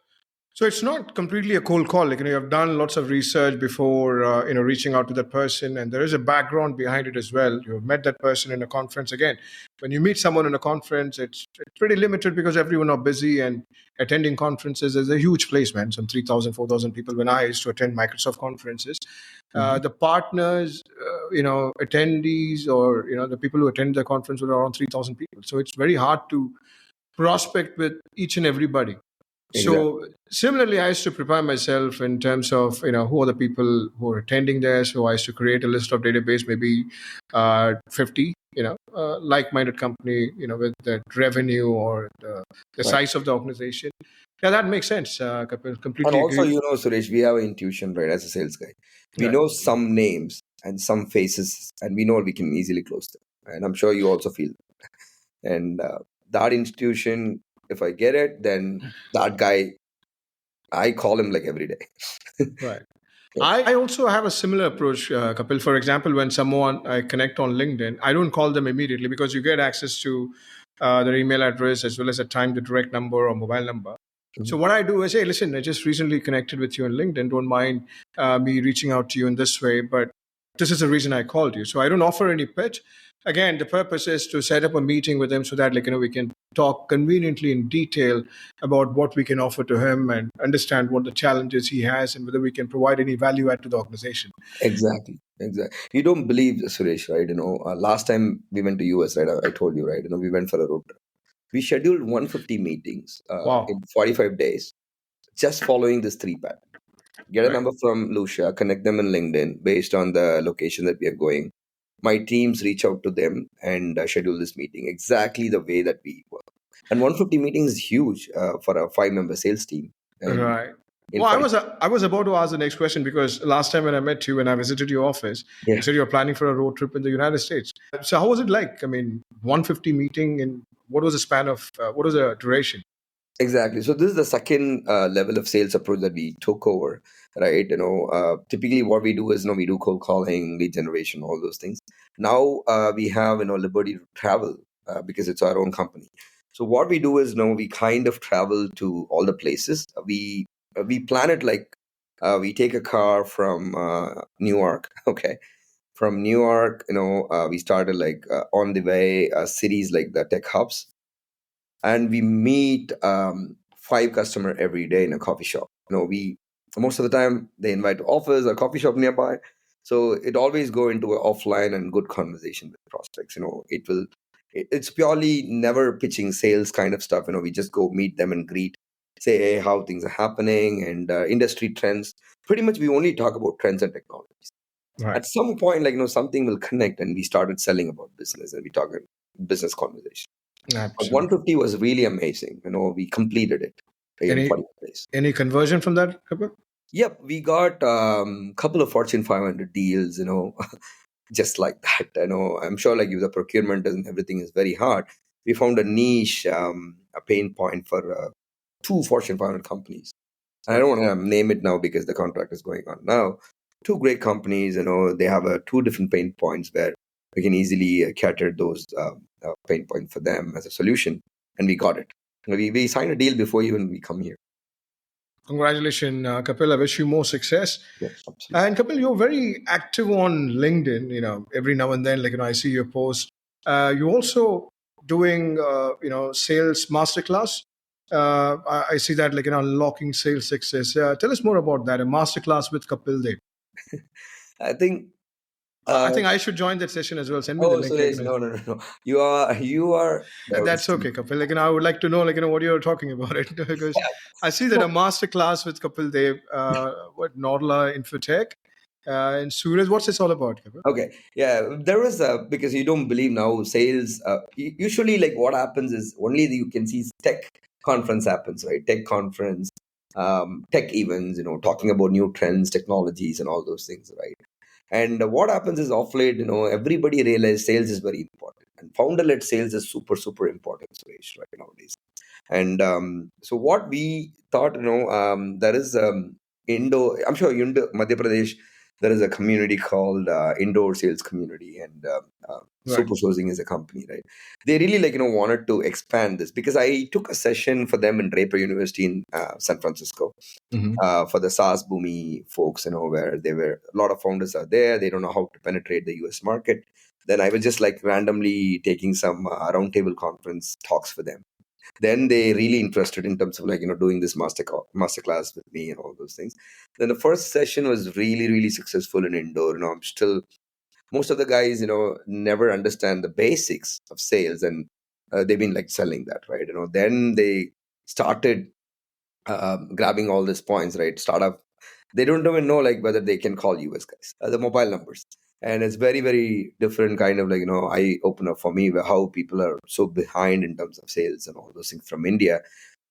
it's not completely a cold call. Like, you've done lots of research before, reaching out to that person, and there is a background behind it as well. You've met that person in a conference. Again, when you meet someone in a conference, it's pretty limited because everyone are busy, and attending conferences is a huge place, man. Some 3,000, 4,000 people. When I used to attend Microsoft conferences, Mhm. the partners, attendees, or the people who attend the conference were around 3,000 people. So it's very hard to prospect with each and everybody. Exactly. So similarly, I used to prepare myself in terms of who are the people who are attending there. So I used to create a list of database, maybe 50, like-minded company, with the revenue or the Right. size of the organization. Yeah, that makes sense. Kapil, And completely also, agree. Suresh, we have an intuition, right, as a sales guy. We Right. know some names and some faces, and we know we can easily close them. And I'm sure you also feel that. And that intuition, if I get it, then that guy, I call him like every day. Right. Yeah. I also have a similar approach, Kapil. For example, when someone I connect on LinkedIn, I don't call them immediately because you get access to their email address as well as at time the direct number or mobile number. So Mhm. what I do is, hey, listen, I just recently connected with you on LinkedIn. Don't mind me reaching out to you in this way, but this is the reason I called you. So I don't offer any pitch. Again, the purpose is to set up a meeting with him so that we can talk conveniently in detail about what we can offer to him and understand what the challenges he has and whether we can provide any value add to the organization. Exactly. Exactly. You don't believe, Suresh, right? Last time we went to US, right? I told you, right? We went for a road trip. We scheduled 150 meetings Wow. in 45 days, just following this three pattern. Get a Right. number from Lucia, connect them in LinkedIn based on the location that we are going. My teams reach out to them and schedule this meeting exactly the way that we work. And 150 meetings is huge for a 5-member sales team. And Right. in Well, I 40, was I was about to ask the next question because last time when I met you and I visited your office, you yeah. said you were planning for a road trip in the United States. So how was it like? I mean, 150 meeting and what was the span of what was the duration? Exactly. So this is the second level of sales approach that we took over, right? Typically what we do is, we do cold calling, lead generation, all those things. Now we have, liberty to travel because it's our own company. So what we do is, we kind of travel to all the places. We plan it like we take a car from New York, okay? From New York, we started like on the way cities like the tech hubs, and we meet 5 customer every day in a coffee shop. We most of the time they invite to office or coffee shop nearby, so it always go into an offline and good conversation with prospects. It's purely never pitching sales kind of stuff. We just go meet them and greet, say hey, how things are happening and industry trends. Pretty much we only talk about trends and technologies. Right. At some point, something will connect and we started selling about business and we talk business conversation. But Absolutely. 150 was really amazing. We completed it in Any 40 days. any conversion from that, Kapil? Yep, we got couple of Fortune 500 deals, just like that. I'm sure like if the procurement and everything is very hard, we found a niche, a pain point for 2 Fortune 500 companies. And I Right. don't want to name it now because the contract is going on now. Two great companies, they have two different pain points where we can easily cater those pain points for them as a solution. And we got it. We sign a deal before even we come here. Congratulations, Kapil. I wish you more success. Yes, absolutely. And Kapil, you're very active on LinkedIn. Every now and then, I see your post. You also doing, sales masterclass. I see that, unlocking sales success. Tell us more about that. A masterclass with Kapil Dev. I think. I Uh, think I should join that session as well. Send me the oh, link. Suresh, no, no, no, no. You are. That's okay, Kapil. I would like to know, what you're talking about it because I see that a No, master class with Kapil Dev, what Nordla Infotech, and Suraj. What's this all about, Kapil? okay, yeah, there is a because you don't believe now sales. Usually, like what happens is only you can see tech conference happens, right? Tech conference, tech events, talking about new trends, technologies, and all those things, right? And what happens is off late, everybody realizes sales is very important, and founder-led sales is super, super important, Suresh, right nowadays. And so what we thought, there is Indo. I'm sure Indo Madhya Pradesh. There is a community called Indoor Sales Community, and Right. Super Sourcing is a company, right? They really wanted to expand this because I took a session for them in Draper University in San Francisco Hmm. for the SaaS Boomi folks, where they were a lot of founders are there. They don't know how to penetrate the US market. Then I was just like randomly taking some roundtable conference talks for them. Then they really interested in terms of doing this masterclass with me and all those things. Then the first session was really really successful in indoor. I'm still most of the guys never understand the basics of sales, and they've been like selling that, right? Then they started grabbing all these points, right? Startup, they don't even know like whether they can call us guys, the mobile numbers. And it's very very different kind of eye opener for me where how people are so behind in terms of sales and all those things from India.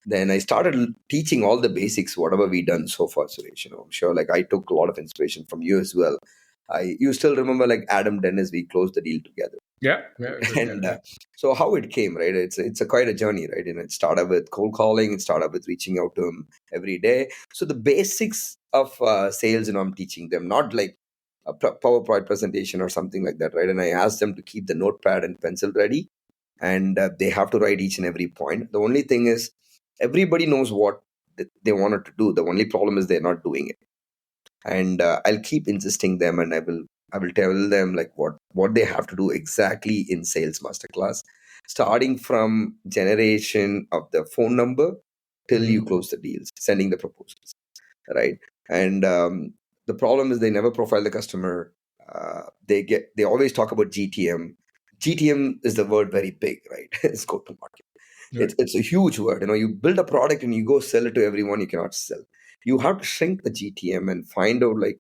Then I started teaching all the basics whatever we done so far, Suresh. I'm sure like I took a lot of inspiration from you as well. You still remember like Adam Dennis, we closed the deal together. Yeah. Yeah. Good. Yeah. And Yeah. so how it came, right? It's a quite a journey, right? It started with cold calling, it started with reaching out to them every day. So the basics of sales, I'm teaching them, not like a PowerPoint presentation or something like that, right? And I asked them to keep the notepad and pencil ready, and they have to write each and every point. The only thing is everybody knows what they wanted to do. The only problem is they're not doing it. And I'll keep insisting them, and I will tell them like what they have to do exactly in sales masterclass, starting from generation of the phone number till you Hmm. close the deals, sending the proposals, right? And the problem is they never profile the customer. They always talk about GTM. GTM is the word very big, right? It's go to market. Right. It's a huge word. You build a product and you go sell it to everyone. You cannot sell. You have to shrink the GTM and find out like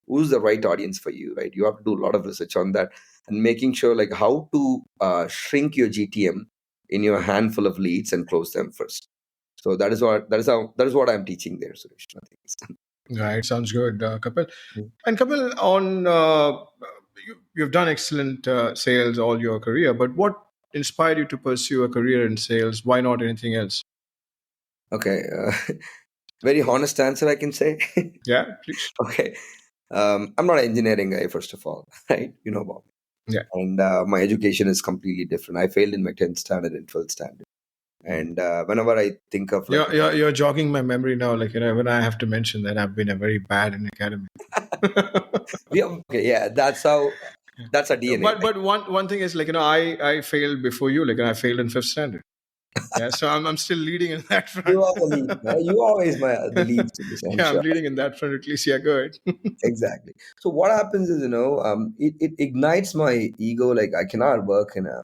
who's the right audience for you, right? You have to do a lot of research on that and making sure like how to shrink your GTM in your handful of leads and close them first. So that is what I'm teaching there, Suresh. Nothing else. Right. Sounds good, Kapil. Mm. And Kapil, you've done excellent sales all your career, but what inspired you to pursue a career in sales? Why not anything else? Okay, very honest answer I can say. Yeah, please. Okay, I'm not an engineering guy first of all, right? You know about me. Yeah. And my education is completely different. I failed in my 10th standard and 12th standard. And whenever I think of like You're jogging my memory now. When I have to mention that I've been a very bad in academy. okay, yeah, that's a DNA. But one thing is I failed before you. I failed in fifth standard. Yeah, so I'm still leading in that You front. are the lead. You always the lead, Suresh, I'm Yeah, I'm sure. leading in that front at least. Yeah, good. Exactly. So what happens is, it ignites my ego. Like I cannot work in a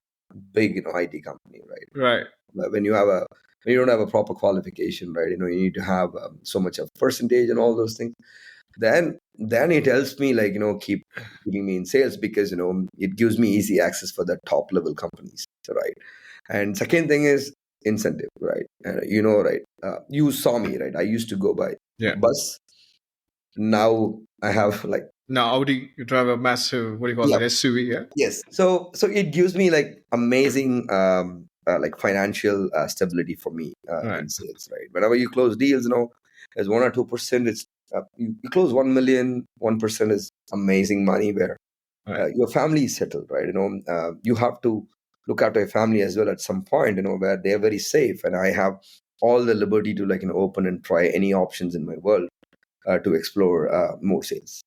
big, IT company, right? Right. But when you don't have a proper qualification, right? You need to have so much of percentage and all those things. Then it helps me like keep keeping me in sales because it gives me easy access for the top level companies, right? And second thing is incentive, right? Right? You saw me, right? I used to go by Yeah. bus. Now I have like Now Audi, you drive a massive, what do you call yeah, it, SUV? Yeah. yes. So it gives me like amazing like financial stability for me Right. in sales, right? Whenever you close deals, as 1 or 2%, it's you close 1 million, 1% is amazing money where Right. your family is settled, right? You have to. look after your family as well at some point, where they're very safe, and I have all the liberty to open and try any options in my world to explore more sales.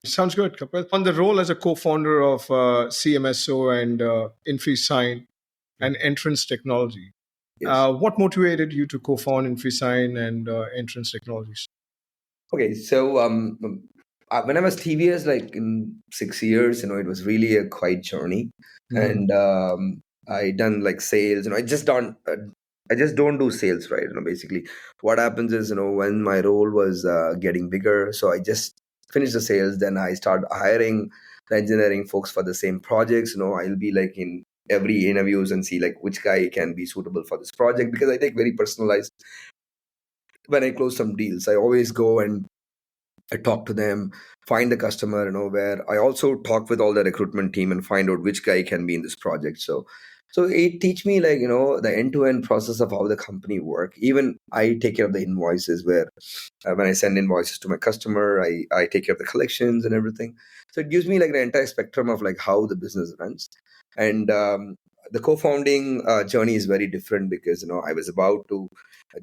Sounds good, Kapil. On the role as a co-founder of CMSO and InfiSign and Entrance Technology, Yes. what motivated you to co-found InfiSign and Entrance Technologies? Okay, so when I was TVS, like in 6 years, it was really a quiet journey, Mhm. and I done like sales. I just don't do sales, right? Basically, what happens is, when my role was getting bigger, so I just finished the sales. Then I start hiring the engineering folks for the same projects. I'll be like in every interviews and see like which guy can be suitable for this project, because I take very personalized when I close some deals. I always go and I talk to them, find the customer, where I also talk with all the recruitment team and find out which guy can be in this project. So it teach me like, the end-to-end process of how the company work. Even I take care of the invoices where when I send invoices to my customer, I take care of the collections and everything. So it gives me like the entire spectrum of like how the business runs. And the co-founding journey is very different because, I was about to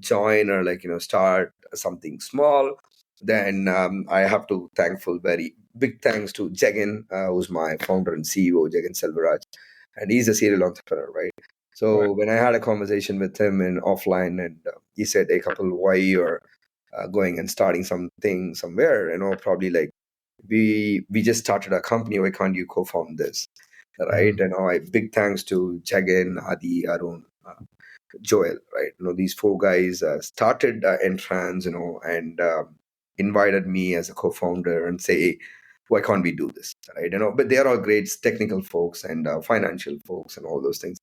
join or like, start something small. Then I have to thankful very big thanks to Jagan, who's my founder and CEO, Jagan Selvaraj, and he's a serial entrepreneur, right? Right. So when I had a conversation with him in offline, and he said, "Hey, couple, why you're going and starting something somewhere? Probably like we just started a company. Why can't you co-found this?" Right? Mhm. And I big thanks to Jagan, Adi, Arun, Joel, right? These four guys started Entrance, and invited me as a co-founder and say, hey, why can't we do this, right? But they are all great technical folks and financial folks and all those things.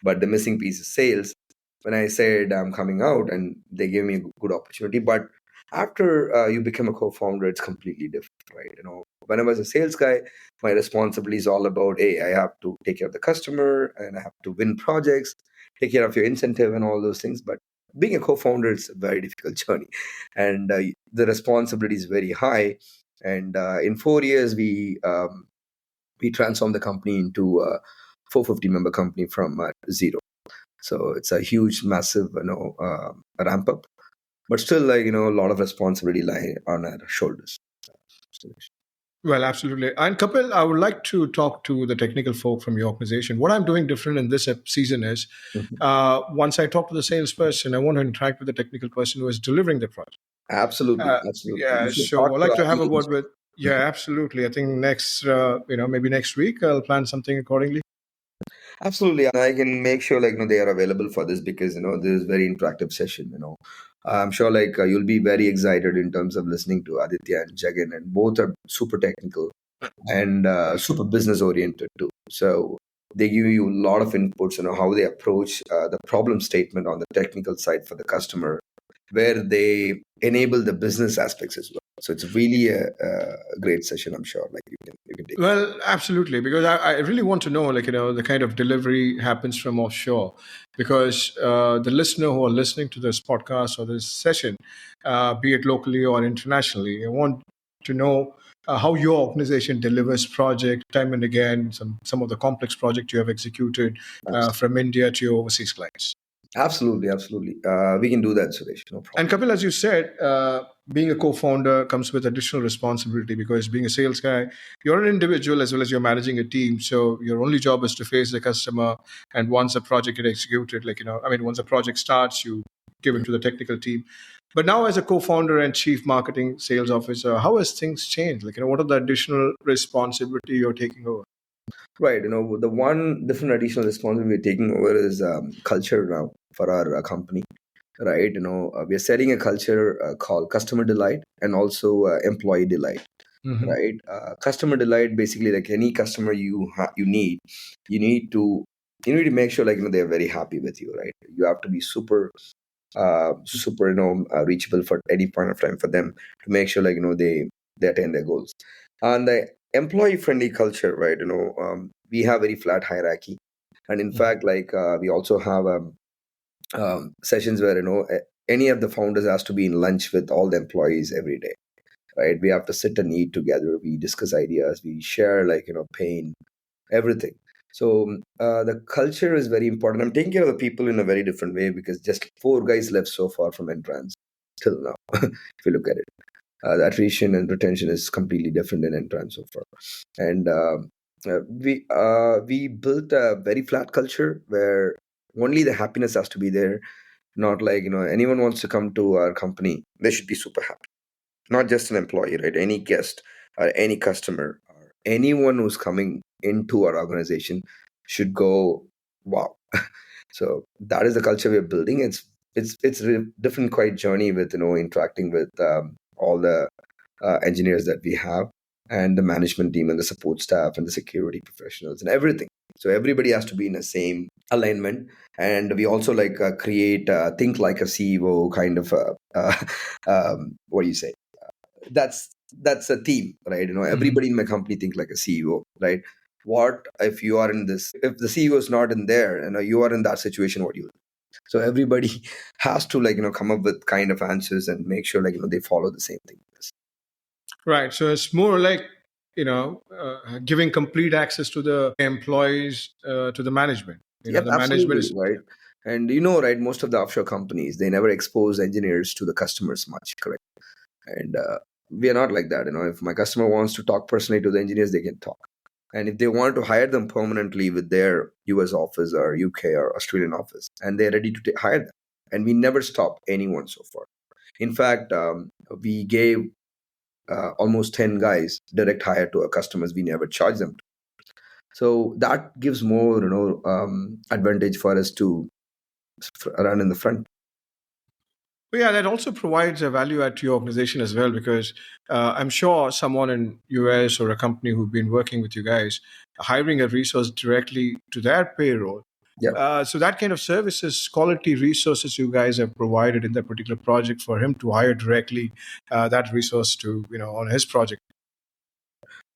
But the missing piece is sales. When I said I'm coming out, and they gave me a good opportunity, but after you become a co-founder, it's completely different, right? When I was a sales guy, my responsibility is all about, hey, I have to take care of the customer and I have to win projects, take care of your incentive and all those things. But being a co-founder, it's a very difficult journey, and the responsibility is very high. And in 4 years, we transformed the company into a 450 member company from zero. So it's a huge, massive, ramp up. But still, like a lot of responsibility lie on our shoulders. Well, absolutely. And Kapil, I would like to talk to the technical folk from your organization. What I'm doing different in this season is Mhm. once I talk to the salesperson, I want to interact with the technical person who is delivering the project. Absolutely, absolutely. You Yeah, should so talk I'd to like to have a Adi. word with. Yeah, absolutely. I think next, maybe next week, I'll plan something accordingly. Absolutely, and I can make sure like they are available for this, because this is very interactive session. I'm sure like you'll be very excited in terms of listening to Aditya and Jagan, and both are super technical and super business oriented too. So they give you a lot of inputs, how they approach the problem statement on the technical side for the customer, where they enable the business aspects as well. So it's really a great session. I'm sure like you can take. Well, absolutely, because I really want to know, like, the kind of delivery happens from offshore. Because the listener who are listening to this podcast or this session, be it locally or internationally, I want to know how your organization delivers project time and again, some of the complex projects you have executed from India to your overseas clients. Absolutely, absolutely. We can do that, Suresh. No And problem. Kapil, as you said, being a co-founder comes with additional responsibility because being a sales guy, you're an individual as well as you're managing a team. So your only job is to face the customer. And once a project gets executed, once a project starts, you give it to the technical team. But now, as a co-founder and chief marketing sales officer, how has things changed? What are the additional responsibility you're taking over? Right. The one different additional responsibility we're taking over is culture now for our company. Right. We are setting a culture called customer delight and also employee delight. Hmm. Right. Customer delight, basically like any customer you need to make sure like they're very happy with you. Right. You have to be super reachable for any point of time for them, to make sure like they attain their goals. And the employee friendly culture, right? We have very flat hierarchy, and in fact like we also have sessions where any of the founders has to be in lunch with all the employees every day, right? We have to sit and eat together, we discuss ideas, we share like pain, everything. So the culture is very important. I'm taking care of the people in a very different way because just 4 guys left so far from entrance till now. If you look at it, the attrition and retention is completely different in entrance so far. And we built a very flat culture where only the happiness has to be there. Not like, anyone wants to come to our company, they should be super happy. Not just an employee, right? Any guest or any customer or anyone who's coming into our organization should go, wow. So that is the culture we're building. It's a different quite journey with, interacting with all the engineers that we have, and the management team and the support staff and the security professionals and everything. So everybody has to be in the same alignment. And we also like create think like a CEO kind of what do you say, that's a theme, right? Everybody in my company think like a CEO, right? What if you are in this, if the CEO is not in there and you are in that situation, what do you do? So everybody has to like come up with kind of answers and make sure like they follow the same thing. Right. So it's more like, giving complete access to the employees, to the management. Yep, The management absolutely is, right. And right, most of the offshore companies, they never expose engineers to the customers much, correct? And we are not like that. If my customer wants to talk personally to the engineers, they can talk. And if they want to hire them permanently with their US office or UK or Australian office, and they're ready to hire them, and we never stop anyone so far. In fact, we gave almost 10 guys direct hire to our customers. We never charge them. So that gives more, advantage for us to run in the front. but yeah, that also provides a value add to your organization as well, because I'm sure someone in US or a company who've been working with you guys, hiring a resource directly to their payroll. Yeah. So that kind of services, quality resources you guys have provided in that particular project for him to hire directly that resource to, on his project.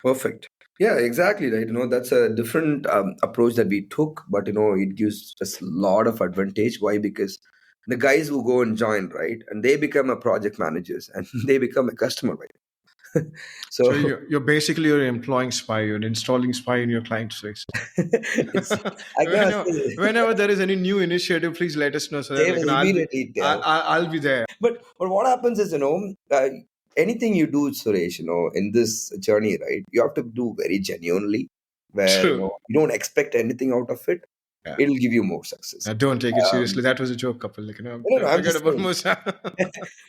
Perfect. Yeah, exactly right. That's a different approach that we took, but it gives us a lot of advantage. Why? Because the guys who go and join, right, and they become a project managers and they become a customer, right? So So you're basically you're employing spy, you're installing spy in your client space. it's I cannot whenever, say whenever there is any new initiative, please let us know so that they like, will immediately tell. I'll be there. But what happens is, anything you do, Suresh, in this journey, right, you have to do very genuinely, where True. you don't expect anything out of it. Yeah. It'll give you more success. Don't take it Um, seriously. That was a joke, couple. Like, no, I'm forget just about saying. most.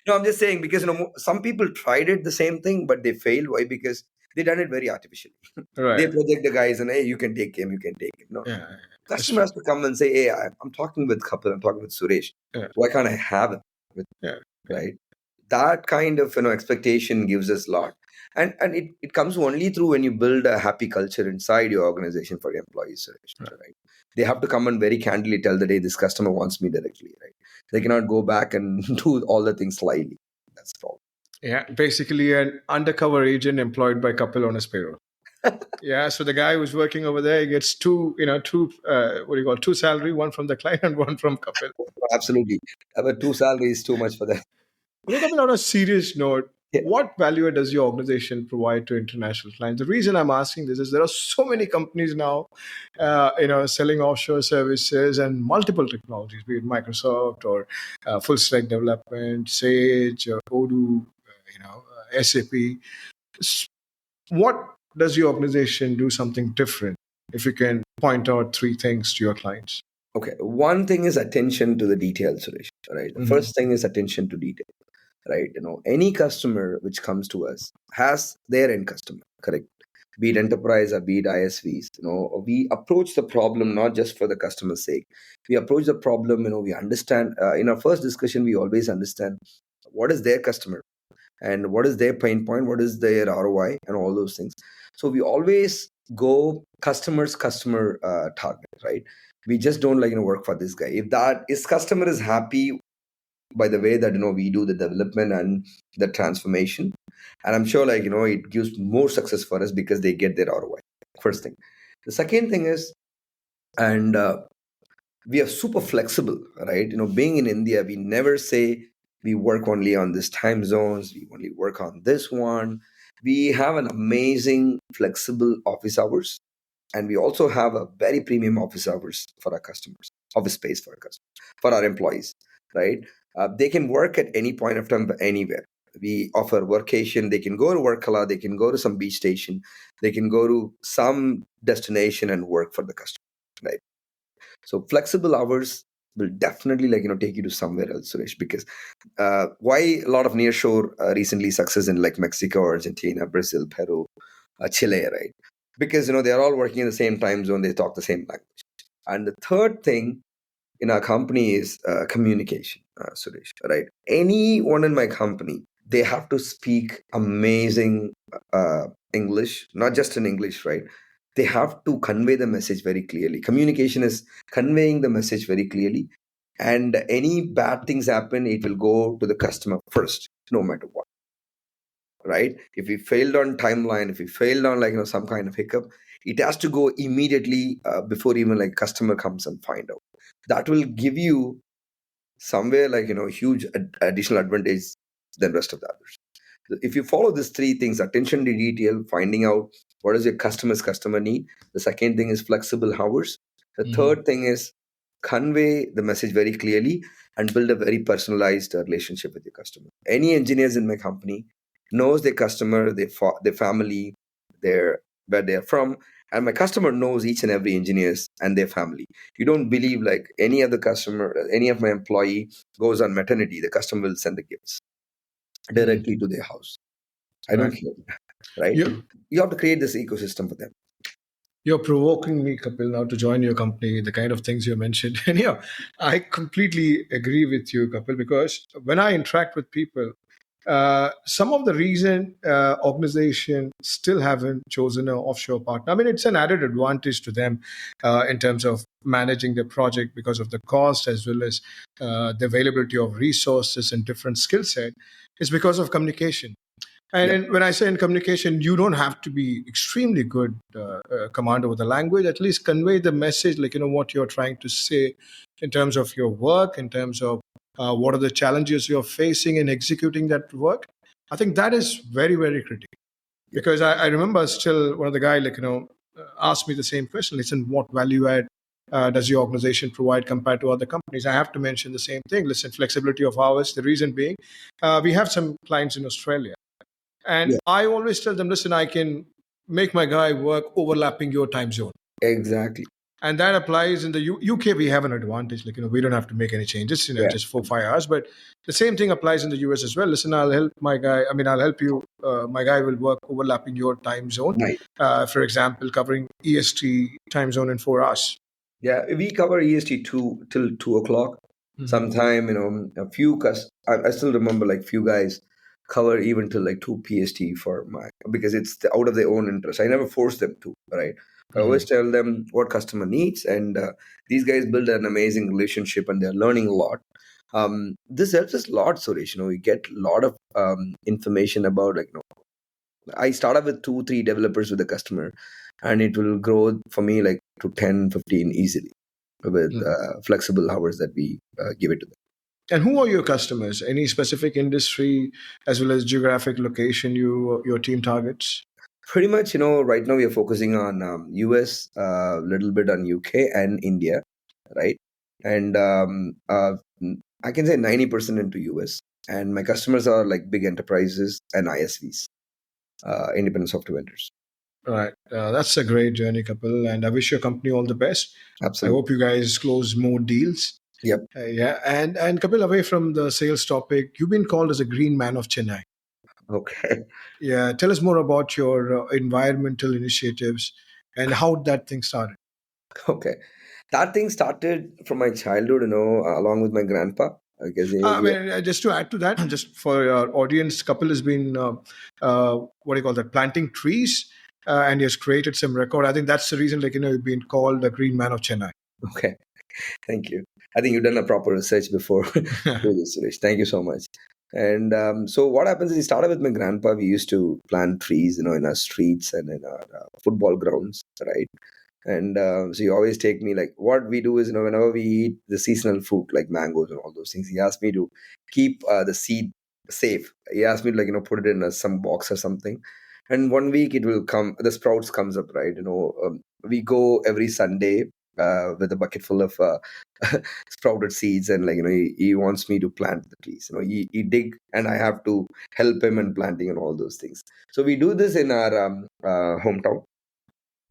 No, I'm just saying because some people tried it the same thing, but they failed. Why? Because they done it very artificially. They Right. project the guys and hey, you can take him, you can take him. No, Yeah. That's customer true. has to come and say, hey, I'm talking with Kapil, I'm talking with Suresh. Yeah. Why can't I have him? With Yeah. right? That kind of expectation gives us a lot, and it comes only through when you build a happy culture inside your organization for your employees, right? They have to come and very candidly tell the day this customer wants me directly, right? They cannot go back and do all the things slyly. That's the problem. Yeah. Basically, an undercover agent employed by Kapil on his payroll. Yeah. So the guy who's working over there, he gets what do you call, two salary, one from the client and one from Kapil. Absolutely. But 2 salary is too much for them. Kapil, on a serious note, Yeah. what value does your organization provide to international clients? The reason I'm asking this is there are so many companies now, selling offshore services and multiple technologies, be it Microsoft or full stack development, Sage, Odoo, SAP. What does your organization do something different? If you can point out three things to your clients. Okay. One thing is attention to the detail, Suresh. Right. The first thing is attention to detail. Right. Any customer which comes to us has their end customer, correct? Be it enterprise or be it ISVs, we approach the problem not just for the customer's sake. We approach the problem, we understand. In our first discussion, we always understand what is their customer and what is their pain point, what is their ROI, and all those things. So we always go customer target, right? We just don't work for this guy. If that is customer is happy by the way that we do the development and the transformation, and I'm sure it gives more success for us because they get their ROI. First thing. The second thing is, and we are super flexible, right? Being in India, we never say we work only on this time zones, we only work on this one. We have an amazing flexible office hours. and we also have a very premium office hours for our customers, office space for our customers, for our employees, right? They can work at any point of time anywhere. We offer workation. They can go to Workala, they can go to some beach station, they can go to some destination and work for the customer, right? So flexible hours will definitely take you to somewhere else, Suresh, because why a lot of nearshore recently success in like Mexico, Argentina, Brazil, Peru, Chile, right? Because they're all working in the same time zone, they talk the same language. And the third thing in our company is communication, Suresh, right? Anyone in my company, they have to speak amazing English, not just in English, right? They have to convey the message very clearly. Communication is conveying the message very clearly. And any bad things happen, it will go to the customer first, no matter what, right? If we failed on timeline, if we failed on some kind of hiccup, it has to go immediately before even like customer comes and find out. That will give you somewhere huge additional advantage than rest of the others. So if you follow these three things: attention to detail, finding out what is your customer need; the second thing is flexible hours; the Mhm. third thing is convey the message very clearly and build a very personalized relationship with your customer. Any engineers in my company knows their customer, their family, their where they're from, and my customer knows each and every engineers and their family. You don't believe like any other customer, any of my employee goes on maternity, the customer will send the gifts Mhm. directly to their house. I don't Right. care, right? You You have to create this ecosystem for them. you're provoking me, Kapil, now to join your company. The kind of things you mentioned, and yeah, I completely agree with you, Kapil, because when I interact with people, some of the reason organization still haven't chosen an offshore partner. I mean, it's an added advantage to them in terms of managing the project because of the cost as well as the availability of resources and different skill set. Is because of communication. Yep, And when I say in communication, you don't have to be extremely good command over the language. At least convey the message, like what you're trying to say, in terms of your work, in terms of what are the challenges you're facing in executing that work. I think that is very very critical yep, because I remember still one of the guy asked me the same question. Listen, what value add does your organization provide compared to other companies? I have to mention the same thing. Listen, flexibility of hours. The reason being, we have some clients in Australia and yeah, I always tell them, listen, I can make my guy work overlapping your time zone. exactly. And that applies in the UK. We have an advantage. We don't have to make any changes, Yeah, just 4 5 hours. But the same thing applies in the US as well. Listen, I'll help my guy. I mean, I'll help you. My guy will work overlapping your time zone. nice. For example, covering EST time zone in 4 hours. Yeah, we cover EST till 2 o'clock. Mhm. Sometime, a few I still remember like few guys cover even till like 2 PST for my, because it's out of their own interest. I never force them to, right? I always Mhm. tell them what customer needs, and these guys build an amazing relationship, and they're learning a lot. This helps us a lot, Suresh. We get a lot of information about I started with 2 3 developers with the customer, and it will grow for me like to 10 15 easily with Mhm. flexible hours that we give it to them. And who are your customers? Any specific industry as well as geographic location your team targets? Pretty much, right now we are focusing on US, a little bit on UK and India, right? And I can say 90% into US. And my customers are like big enterprises and ISVs, independent software vendors. All right. That's a great journey, Kapil. And I wish your company all the best. I Absolutely. hope you guys close more deals. Yep. Yeah. And Kapil, away from the sales topic, you've been called as a green man of Chennai. Okay. Yeah. Tell us more about your environmental initiatives and how that thing started. Okay. That thing started from my childhood, along with my grandpa. Because I mean, just to add to that, just for our audience, Kapil has been, what do you call that, planting trees. And he has created some record. I think that's the reason, you've been called the green man of Chennai. okay. Thank you. I think you've done a proper research before doing this, Suresh. Thank you so much. And so what happens is, he started with my grandpa. We used to plant trees, in our streets and in our football grounds, right? And so he always take me, like, what we do is, whenever we eat the seasonal fruit like mangoes and all those things, he asked me to keep the seed safe. He asked me to, put it in some box or something, and 1 week it will come, the sprouts comes up, right? We go every Sunday with a bucket full of sprouted seeds, and he wants me to plant the trees. He dig, and I have to help him in planting and all those things. So we do this in our hometown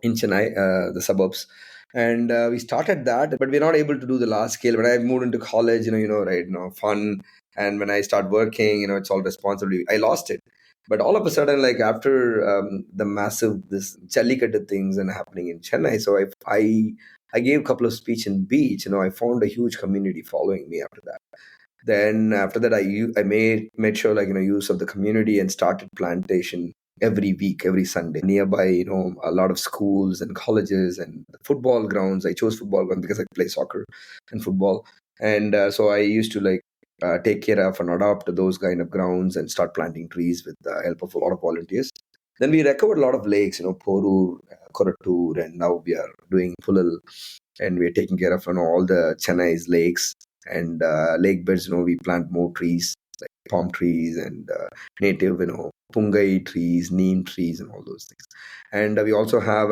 in Chennai, the suburbs. And we started that, but we're not able to do the large scale. When I moved into college, right, fun. And when I start working, it's all responsibility. I lost it. But all of a sudden, like after the massive this Jallikattu things and happening in Chennai, so I gave a couple of speech in beach. I found a huge community following me after that. Then after that, I made sure use of the community and started plantation every week, every Sunday nearby. A lot of schools and colleges and football grounds. I chose football grounds because I play soccer and football, and so I used to take care of and adopt those kind of grounds and start planting trees with the help of a lot of volunteers. Then we recovered a lot of lakes, Porur, Korattur, and now we are doing Pulal, and we're taking care of all the Chennai's lakes and lake beds. We plant more trees like palm trees and native, pungai trees, neem trees, and all those things. And we also have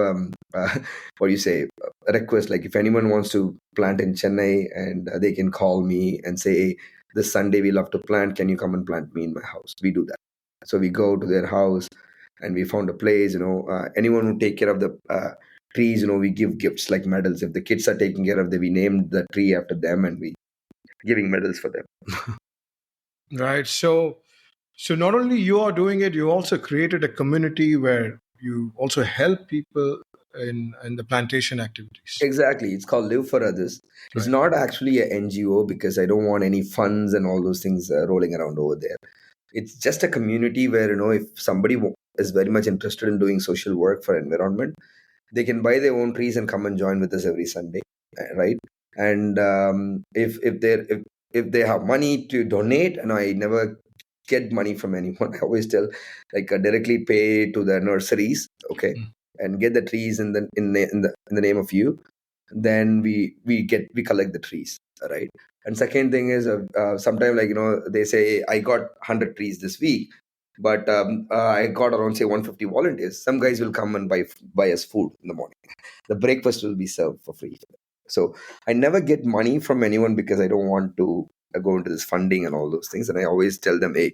what do you say, a request, like if anyone wants to plant in Chennai, and they can call me and say, hey, this Sunday we love to plant, can you come and plant me in my house? We do that. So we go to their house, and we found a place. Anyone who take care of the trees, we give gifts like medals. If the kids are taking care of them, we named the tree after them, and we giving medals for them. Right. So not only you are doing it, you also created a community where you also help people in the plantation activities. Exactly. It's called Live for Others. It's Right. not actually a NGO because I don't want any funds and all those things rolling around over there. It's just a community where, if somebody is very much interested in doing social work for environment, they can buy their own trees and come and join with us every Sunday, right? And if they have money to donate, and I never get money from anyone, I always tell directly pay to the nurseries, okay, Mm. and get the trees in the name of you. Then we collect the trees, right? And second thing is sometimes they say I got 100 trees this week, but I got around say 150 volunteers. Some guys will come and buy us food in the morning. The breakfast will be served for free. So I never get money from anyone because I don't want to go into this funding and all those things. And I always tell them, hey,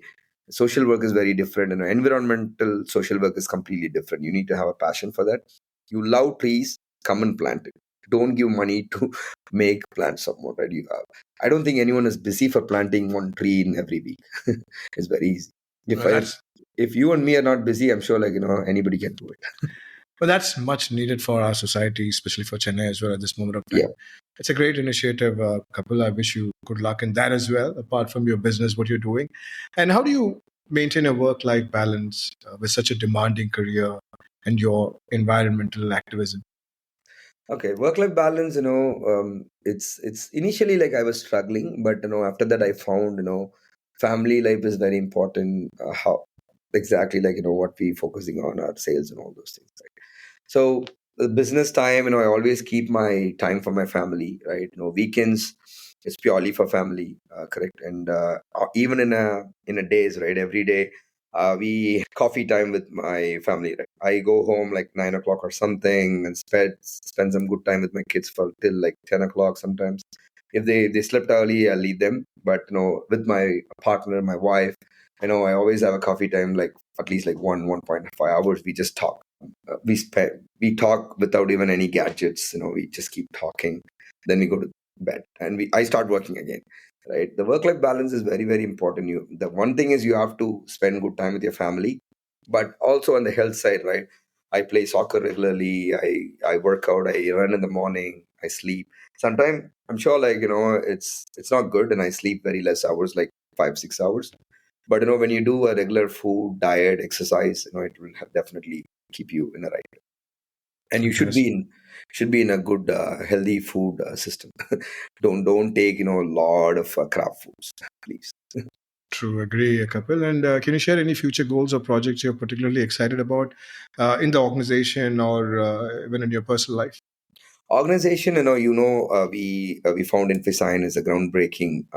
social work is very different, and environmental social work is completely different. You need to have a passion for that. You love trees, come and plant it. Don't give money to make plants someone, right? I don't think anyone is busy for planting one tree in every week. It's very easy. If Well, I if you and me are not busy, I'm sure anybody can do it. that's much needed for our society, especially for Chennai as well at this moment of Yeah. time. It's a great initiative, Kapil. I wish you good luck in that as well, apart from your business, what you're doing. And how do you maintain a work-life balance with such a demanding career and your environmental activism? Okay, work-life balance. It's initially like I was struggling, but after that I found family life is very important. How exactly what we focusing on our sales and all those things. Right? So the business time, I always keep my time for my family, right? Weekends is purely for family, correct? And even in a days, right? Every day, we coffee time with my family. Right? I go home like 9 o'clock or something and spend some good time with my kids for till like 10 o'clock sometimes. If they slept early, I'll leave them. But with my partner, my wife, I always have a coffee time like at least like 1.5 hours. We just talk. We talk without even any gadgets. We just keep talking. Then we go to bed, and I start working again. Right, the work life balance is very very important. The one thing is you have to spend good time with your family, but also on the health side, right? I play soccer regularly. I work out. I run in the morning. I sleep. Sometimes I'm sure it's not good, and I sleep very less hours, like 5 6 hours. But when you do a regular food diet, exercise, it will definitely keep you in the right way. And you should Fantastic. be in a good healthy food system. Don't take a lot of crap foods, please. True, agree, Kapil. And can you share any future goals or projects you're particularly excited about in the organization or even in your personal life? Organization, we found Infisign is a groundbreaking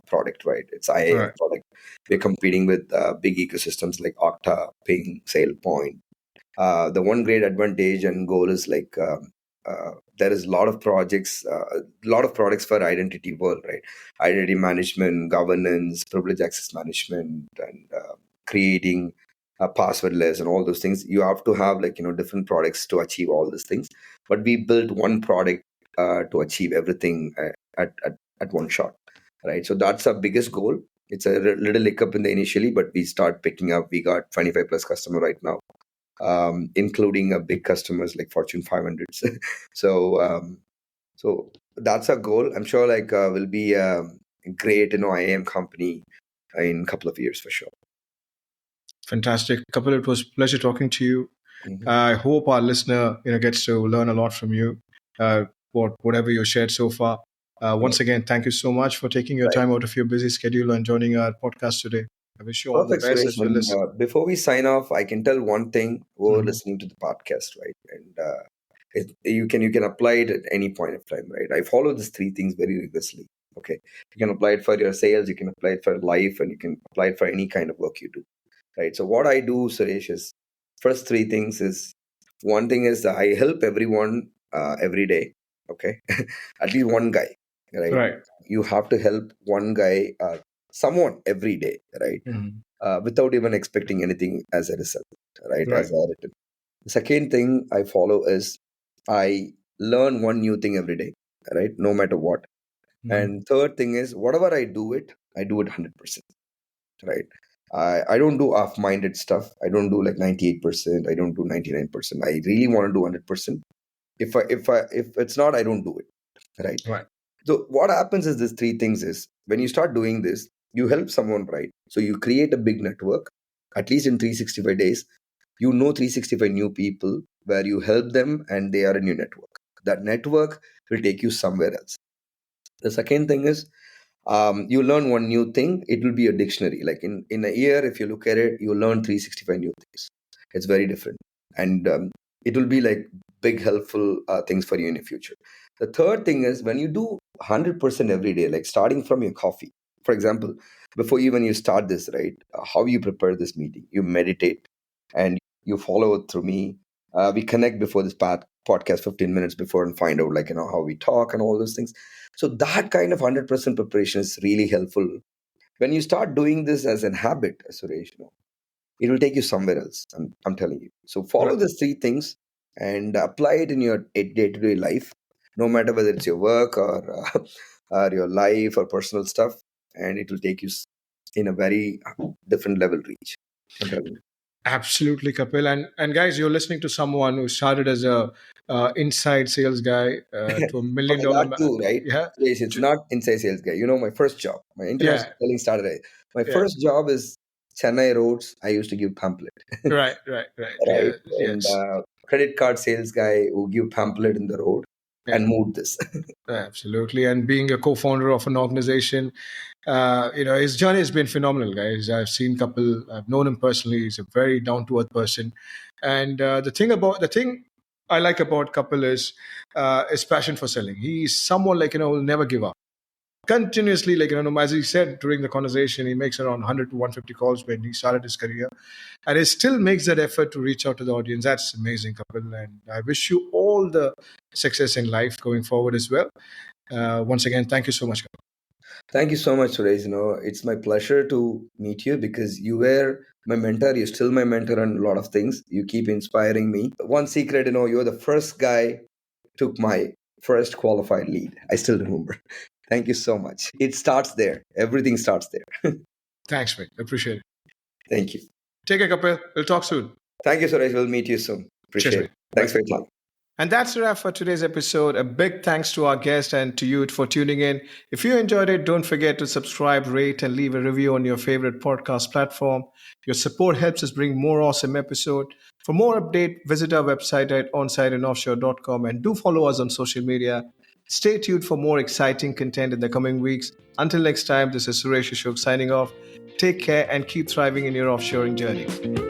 product, right? It's IAM Right. product. We're competing with big ecosystems like Okta, Ping, SailPoint. The one great advantage and goal is like there is a lot of products for identity world, right? Identity management, governance, privilege access management, and creating passwordless and all those things. You have to have like different products to achieve all these things. But we built one product to achieve everything at one shot, right? So that's our biggest goal. It's a little hiccup in the initially, but we start picking up. We got 25 plus customer right now, including big customers like Fortune 500s. so so that's our goal. I'm sure like will be a great IAM company in a couple of years for sure. Fantastic. Kapil, it was a pleasure talking to you. Mhm. I hope our listener, gets to learn a lot from you, whatever you shared so far. Right, Once again, thank you so much for taking your right. time out of your busy schedule and joining our podcast today. I wish you all the Perfect, best Suresh. as well And as. before we sign off, I can tell one thing over Mhm. listening to the podcast, right? And you can apply it at any point of time, right? I follow these three things very rigorously. Okay, you can apply it for your sales, you can apply it for life, and you can apply it for any kind of work you do, right? So what I do, Suresh, is first three things is one thing is I help everyone every day. Okay, at least one guy, right? Right. You have to help one guy, someone every day, right? Mhm. Without even expecting anything as a result, right? Right. As a return. The second thing I follow is I learn one new thing every day, right? No matter what. Mhm. And third thing is whatever I do it 100%, right? I don't do off-minded stuff. I don't do like 98%. I don't do 99%. I really want to do 100%. If it's not, I don't do it, right? Right. So what happens is these three things is when you start doing this, you help someone, right? So you create a big network, at least in 365 days, 365 new people where you help them and they are in your network. That network will take you somewhere else. The second thing is you learn one new thing, it will be a dictionary. Like in a year, if you look at it, you learn 365 new things. It's very different. And it will be like big helpful things for you in the future. The third thing is when you do 100% every day, like starting from your coffee, for example, before even you start this, right? How you prepare this meeting, you meditate and you follow it through me. We connect before this podcast 15 minutes before and find out like how we talk and all those things. So that kind of 100% preparation is really helpful. When you start doing this as an habit, Suresh, it will take you somewhere else. I'm telling you. So follow Right. these three things and apply it in your day-to-day life, no matter whether it's your work or, or your life or personal stuff, and it will take you in a very different level reach. I'm telling you. Absolutely, Kapil. And guys, you're listening to someone who started as a inside sales guy to a million Okay, dollar. that too, right? Yeah. Suresh, it's not inside sales guy. My first job, my Yeah. international selling started. My Yeah. first job is Chennai roads. I used to give pamphlet, Right. Right. Right. right? Yeah. And Yes. credit card sales guy who give pamphlet in the road Yeah. and moved this. Absolutely. And being a co-founder of an organization, his journey has been phenomenal, guys. I've seen Kapil. I've known him personally. He's a very down-to-earth person. And the thing I like about Kapil is his passion for selling. He's someone like will never give up. Continuously, like as he said during the conversation, he makes around 100 to 150 calls when he started his career, and he still makes that effort to reach out to the audience. That's amazing, Kapil. And I wish you all the success in life going forward as well. Once again, thank you so much. Thank you so much, Suresh. It's my pleasure to meet you because you were my mentor. You're still my mentor on a lot of things. You keep inspiring me. One secret, you're the first guy took my first qualified lead. I still remember. Thank you so much. It starts there. Everything starts there. Thanks, mate. Appreciate it. Thank you. Take care, Kapil. We'll talk soon. Thank you, Suresh. We'll meet you soon. Cheers, Appreciate it. mate. Thanks Bye. for your time. And that's a wrap for today's episode. A big thanks to our guest and to you for tuning in. If you enjoyed it, don't forget to subscribe, rate, and leave a review on your favorite podcast platform. Your support helps us bring more awesome episodes. For more update, visit our website at onsiteandoffshore.com and do follow us on social media. Stay tuned for more exciting content in the coming weeks. Until next time, this is Suresh Ashok signing off. Take care and keep thriving in your offshoring journey.